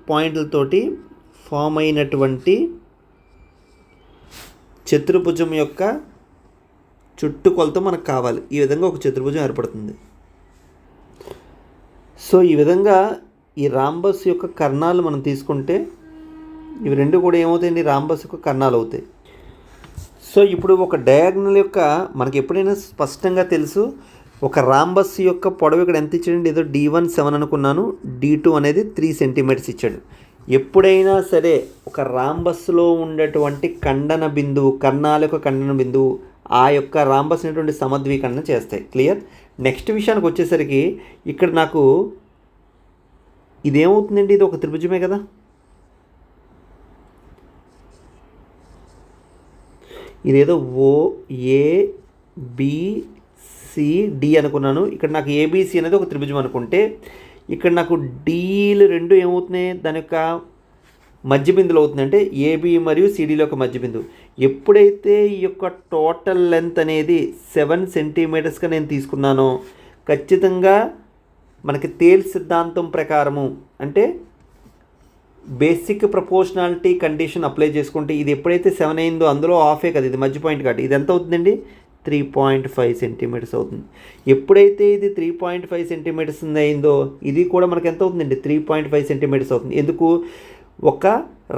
[SPEAKER 1] పాయింట్లతోటి ఫామ్ అయినటువంటి చతుర్భుజం యొక్క చుట్టుకొలత మనకు కావాలి. ఈ విధంగా ఒక చతుర్భుజం ఏర్పడుతుంది. సో ఈ విధంగా ఈ రాంబస్ యొక్క కర్ణాలు మనం తీసుకుంటే ఇవి 2 కూడా ఏమవుతాయండి? రాంబస్ యొక్క కర్ణాలు అవుతాయి. సో ఇప్పుడు ఒక డయాగ్నల్ యొక్క మనకి ఎప్పుడైనా స్పష్టంగా తెలుసు ఒక రాంబస్ యొక్క పొడవు ఇక్కడ ఎంత ఇచ్చాడండి? ఏదో D1 7 అనుకున్నాను, D2 అనేది 3 సెంటీమీటర్స్ ఇచ్చాడు. ఎప్పుడైనా సరే ఒక రాంబస్లో ఉండేటువంటి ఖండన బిందువు, కర్ణాల యొక్క ఖండన బిందువు ఆ యొక్క రాంబస్ అనేటువంటి సమద్వీకరణ చేస్తాయి. క్లియర్. నెక్స్ట్ విషయానికి వచ్చేసరికి ఇక్కడ నాకు ఇదేమవుతుందండి, ఇది ఒక త్రిభుజమే కదా. ఇదేదో OABCD అనుకున్నాను. ఇక్కడ నాకు ABC అనేది ఒక త్రిభుజం అనుకుంటే ఇక్కడ నాకు డీలు రెండు ఏమవుతున్నాయి, దాని యొక్క మధ్య బిందువులు అవుతుంది. అంటే AB మరియు CDలో ఒక మధ్య బిందువు. ఎప్పుడైతే ఈ యొక్క టోటల్ లెంత్ అనేది 7 సెంటీమీటర్స్గా నేను తీసుకున్నానో ఖచ్చితంగా మనకి తేల్ సిద్ధాంతం ప్రకారము అంటే బేసిక్ ప్రపోర్షనాలిటీ కండిషన్ అప్లై చేసుకుంటే ఇది ఎప్పుడైతే 7 అయిందో అందులో హాఫే కదా, ఇది మధ్య పాయింట్ కాబట్టి ఇది ఎంత అవుతుందండి, 3.5 సెంటీమీటర్స్ అవుతుంది. ఎప్పుడైతే ఇది 3.5 సెంటీమీటర్స్ అయిందో ఇది కూడా మనకి ఎంత అవుతుందండి, 3.5 సెంటీమీటర్స్ అవుతుంది. ఎందుకు, ఒక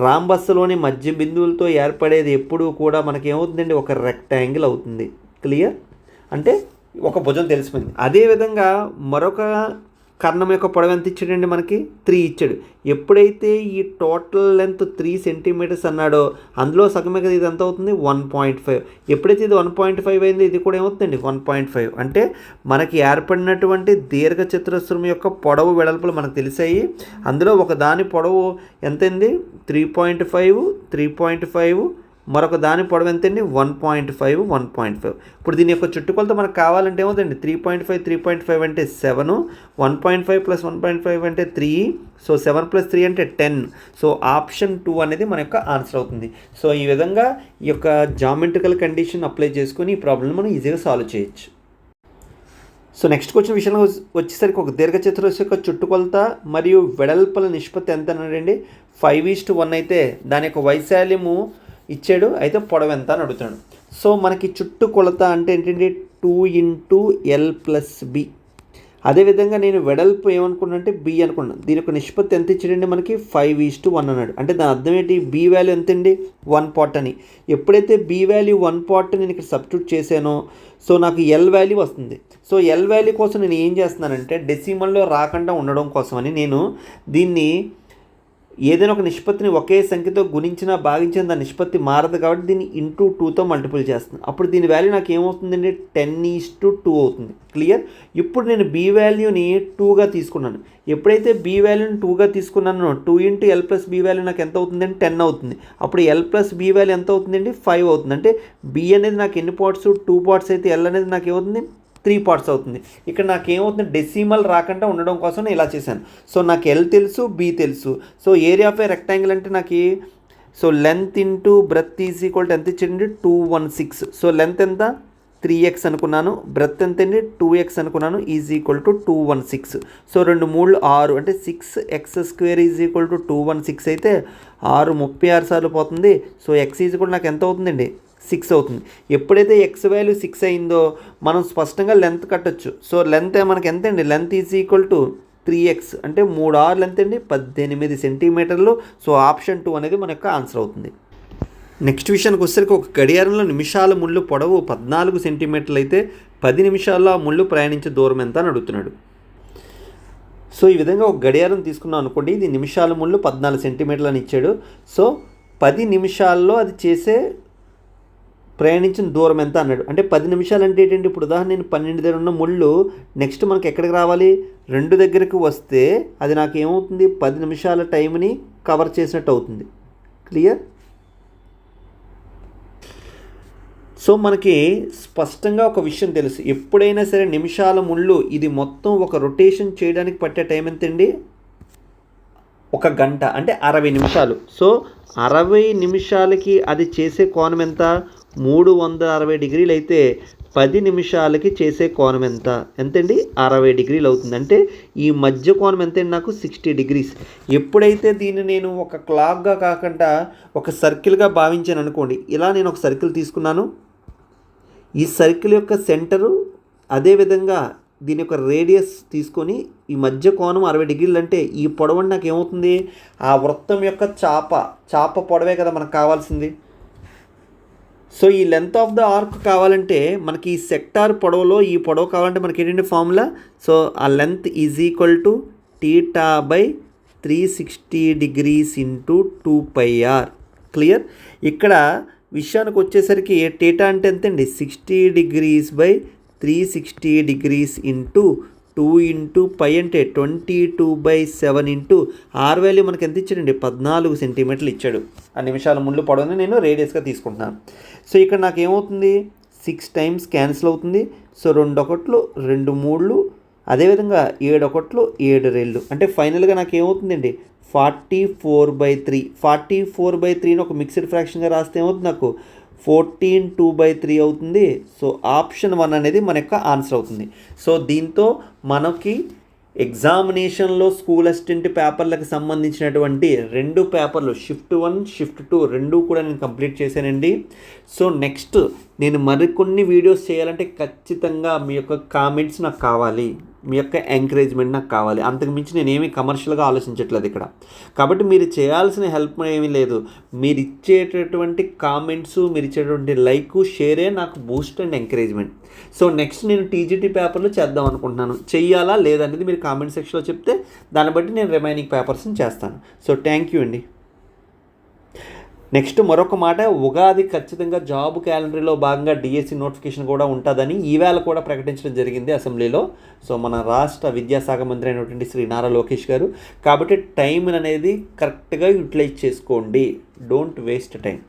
[SPEAKER 1] రాంబస్లోని మధ్య బిందువులతో ఏర్పడేది ఎప్పుడూ కూడా మనకి ఏమవుతుందండి, ఒక రెక్టాంగిల్ అవుతుంది. క్లియర్. అంటే ఒక భుజం తెలిసిపోయింది. అదేవిధంగా మరొక కర్ణం యొక్క పొడవు ఎంత ఇచ్చాడండి, మనకి 3 ఇచ్చాడు. ఎప్పుడైతే ఈ టోటల్ లెంత్ 3 సెంటీమీటర్స్ అన్నాడో అందులో సగమే కదా, ఇది ఎంత అవుతుంది, 1.5. ఎప్పుడైతే ఇది 1.5 అయిందో ఇది కూడా ఏమవుతుందండి, 1.5. అంటే మనకి ఏర్పడినటువంటి దీర్ఘ చతురస్రం యొక్క పొడవు వెడల్పులు మనకు తెలిసాయి. అందులో ఒక దాని పొడవు ఎంతైంది, 3.5, 3.5, మరొక దాని పొడవు ఎంతండి, 1.5, 1.5. ఇప్పుడు దీని యొక్క చుట్టుకొలత మనకు కావాలంటే ఏమవుతుంది, 3.5, 3.5 అంటే 7, 1.5 + 1.5 అంటే 3, సో 7 + 3 అంటే 10. సో ఆప్షన్ 2 అనేది మన యొక్క ఆన్సర్ అవుతుంది. సో ఈ విధంగా ఈ యొక్క జామెట్రికల్ కండిషన్ అప్లై చేసుకొని ఈ ప్రాబ్లమ్ మనం ఈజీగా సాల్వ్ చేయొచ్చు. సో నెక్స్ట్ క్వశ్చన్ విషయంలో వచ్చేసరికి ఒక దీర్ఘచతురస్రం యొక్క చుట్టుకొలత మరియు వెడల్పుల నిష్పత్తి ఎంత అన్నాడండి, 5:1 అయితే దాని యొక్క వైశాల్యము ఇచ్చాడు, అయితే పొడవు ఎంత అని అడుగుతాడు. సో మనకి చుట్టుకొలత అంటే ఏంటంటే 2 × L + B. అదేవిధంగా నేను వెడల్పు ఏమనుకున్నానంటే B అనుకున్నాను. దీని యొక్క నిష్పత్తి ఎంత ఇచ్చాడండి, మనకి 5:1 అన్నాడు. అంటే దాని అర్థం ఏంటి, B వాల్యూ ఎంతండి, 1 పార్ట్ అని. ఎప్పుడైతే B వాల్యూ 1 పార్ట్ నేను ఇక్కడ సబ్స్టిట్యూట్ చేశానో సో నాకు L వాల్యూ వస్తుంది. సో L వాల్యూ కోసం నేను ఏం చేస్తున్నానంటే డెసిమల్లో రాకుండా ఉండడం కోసమని నేను దీన్ని ఏదైనా ఒక నిష్పత్తిని ఒకే సంఖ్యతో గుణించినా భాగించిన దాని నిష్పత్తి మారదు కాబట్టి దీన్ని ఇంటూ 2తో మల్టిపుల్ చేస్తున్నాను. అప్పుడు దీని వాల్యూ నాకు ఏమవుతుందండి, 10:2 అవుతుంది. క్లియర్. ఇప్పుడు నేను B వాల్యూని 2గా తీసుకున్నాను. ఎప్పుడైతే B వాల్యూని 2గా తీసుకున్నానో 2 × L + B వాల్యూ నాకు ఎంత అవుతుందండి, 10 అవుతుంది. అప్పుడు L + B వాల్యూ ఎంత అవుతుందండి, 5 అవుతుంది. అంటే B అనేది నాకు ఎన్ని పార్ట్స్, 2 పార్ట్స్ అయితే L అనేది నాకు ఏమవుతుంది, 3 పార్ట్స్ అవుతుంది. ఇక్కడ నాకు ఏమవుతుంది, డెసిమల్ రాకుండా ఉండడం కోసం నేను ఇలా చేశాను. సో నాకు L తెలుసు, B తెలుసు. So area of a rectangle అంటే నాకు so length into breath is equal to ఎంత ఇచ్చింది, 216. సో లెంత్ ఎంత, 3x అనుకున్నాను, బ్రెత్ ఎంత అండి, 2x అనుకున్నాను, ఈజ్ ఈక్వల్ టు 216. సో 2 × 3 = 6 అంటే 6x² ఈజ్ ఈక్వల్ టు 216 అయితే 6 36 సార్లు పోతుంది. సో x ఈజ్ ఈక్వల్ నాకు ఎంత అవుతుందండి, 6 అవుతుంది. ఎప్పుడైతే x వాల్యూ 6 అయిందో మనం స్పష్టంగా లెంత్ కట్టొచ్చు. సో లెంత్ మనకి ఎంత అండి, length is equal to 3x అంటే 3 6 లెంత్ అండి 18 సెంటీమీటర్లు. సో ఆప్షన్ 2 అనేది మన యొక్క ఆన్సర్ అవుతుంది. నెక్స్ట్ విషయానికి వచ్చేసరికి ఒక గడియారంలో నిమిషాల ముళ్ళు పొడవు 14 సెంటీమీటర్లు అయితే 10 నిమిషాల్లో ఆ ముళ్ళు ప్రయాణించే దూరం ఎంత అని అడుగుతున్నాడు. సో ఈ విధంగా ఒక గడియారం తీసుకున్నాం అనుకోండి, ఇది నిమిషాల ముళ్ళు 14 సెంటీమీటర్లు అని ఇచ్చాడు. సో 10 నిమిషాల్లో అది ప్రయాణించిన దూరం ఎంత అన్నాడు. అంటే 10 నిమిషాలు అంటే ఏంటంటే ఇప్పుడు ఉదాహరణ నేను 12 దగ్గర ఉన్న ముళ్ళు నెక్స్ట్ మనకి ఎక్కడికి రావాలి, 2 దగ్గరికి వస్తే అది నాకు ఏమవుతుంది, 10 నిమిషాల టైంని కవర్ చేసినట్టు అవుతుంది. క్లియర్. సో మనకి స్పష్టంగా ఒక విషయం తెలుసు, ఎప్పుడైనా సరే నిమిషాల ముళ్ళు ఇది మొత్తం ఒక రొటేషన్ చేయడానికి పట్టే టైం ఎంతండి, 1 గంట అంటే 60 నిమిషాలు. సో 60 నిమిషాలకి అది చేసే కోణం ఎంత, 360 డిగ్రీలు అయితే 10 నిమిషాలకి చేసే కోణం ఎంతండి, 60 డిగ్రీలు అవుతుంది. అంటే ఈ మధ్య కోణం ఎంతండి, నాకు 60 డిగ్రీస్. ఎప్పుడైతే దీన్ని నేను ఒక క్లాక్గా కాకుండా ఒక సర్కిల్గా భావించాను అనుకోండి, ఇలా నేను ఒక సర్కిల్ తీసుకున్నాను, ఈ సర్కిల్ యొక్క సెంటరు అదేవిధంగా దీని యొక్క రేడియస్ తీసుకొని ఈ మధ్య కోణం 60 డిగ్రీలు అంటే ఈ పొడవు నాకు ఏమవుతుంది, ఆ వృత్తం యొక్క చాప పొడవే కదా మనకు కావాల్సింది. సో ఈ లెంత్ ఆఫ్ ద ఆర్క్ కావాలంటే మనకి ఈ సెక్టార్ పొడవులో ఈ పొడవు కావాలంటే మనకి ఏంటంటే ఫార్ములా, సో ఆ length is equal to θ/r 360 degrees into 2πr. Clear. ఇక్కడ విషయానికి వచ్చేసరికి టీటా అంటే ఎంతండి 60 degrees by 360 degrees into 2 into పై అంటే 22/7 ఇంటూ ఆర్ వాల్యూ మనకి ఎంత ఇచ్చాడండి 14 సెంటీమీటర్లు ఇచ్చాడు. ఆ నిమిషాల ముందు పొడవుని నేను రేడియస్గా తీసుకుంటున్నాను. సో ఇక్కడ నాకు ఏమవుతుంది 6 times క్యాన్సిల్ అవుతుంది. సో 2 1 2 3 అదేవిధంగా 7 1 7 2 అంటే ఫైనల్గా నాకు ఏమవుతుందండి 44/3. 44/3ని ఒక మిక్స్డ్ ఫ్రాక్షన్గా రాస్తే ఏమవుతుంది నాకు 14/2/3 అవుతుంది. సో ఆప్షన్ 1 అనేది మన యొక్క ఆన్సర్ అవుతుంది. సో దీంతో మనకి ఎగ్జామినేషన్లో స్కూల్ అసిస్టెంట్ పేపర్లకు సంబంధించినటువంటి 2 పేపర్లు షిఫ్ట్ 1 షిఫ్ట్ 2 2 కూడా నేను కంప్లీట్ చేశానండి. సో నెక్స్ట్ నేను మరికొన్ని వీడియోస్ చేయాలంటే ఖచ్చితంగా మీ యొక్క కామెంట్స్ నాకు కావాలి, మీ యొక్క ఎంకరేజ్మెంట్ నాకు కావాలి. అంతకుమించి నేనేమి కమర్షియల్గా ఆలోచించట్లేదు ఇక్కడ. కాబట్టి మీరు చేయాల్సిన హెల్ప్ ఏమీ లేదు. మీరు ఇచ్చేటటువంటి కామెంట్స్, మీరు ఇచ్చేటువంటి లైక్ షేరే నాకు Boost and encouragement. So next నేను టీజీటీ పేపర్లు చేద్దాం అనుకుంటున్నాను. చెయ్యాలా లేదనేది మీరు కామెంట్ సెక్షన్లో చెప్తే దాన్ని బట్టి నేను రిమైనింగ్ పేపర్స్ని చేస్తాను. సో థ్యాంక్ యూ అండి. నెక్స్ట్ మరొక మాట, ఉగాది ఖచ్చితంగా జాబ్ క్యాలెండర్లో భాగంగా డిఎస్సి నోటిఫికేషన్ కూడా ఉంటుందని ఈవేళ కూడా ప్రకటించడం జరిగింది అసెంబ్లీలో. సో మన రాష్ట్ర విద్యాశాఖ మంత్రి అయినటువంటి శ్రీ నారా లోకేష్ గారు. కాబట్టి టైం అనేది కరెక్ట్గా యూటిలైజ్ చేసుకోండి. Don't waste time.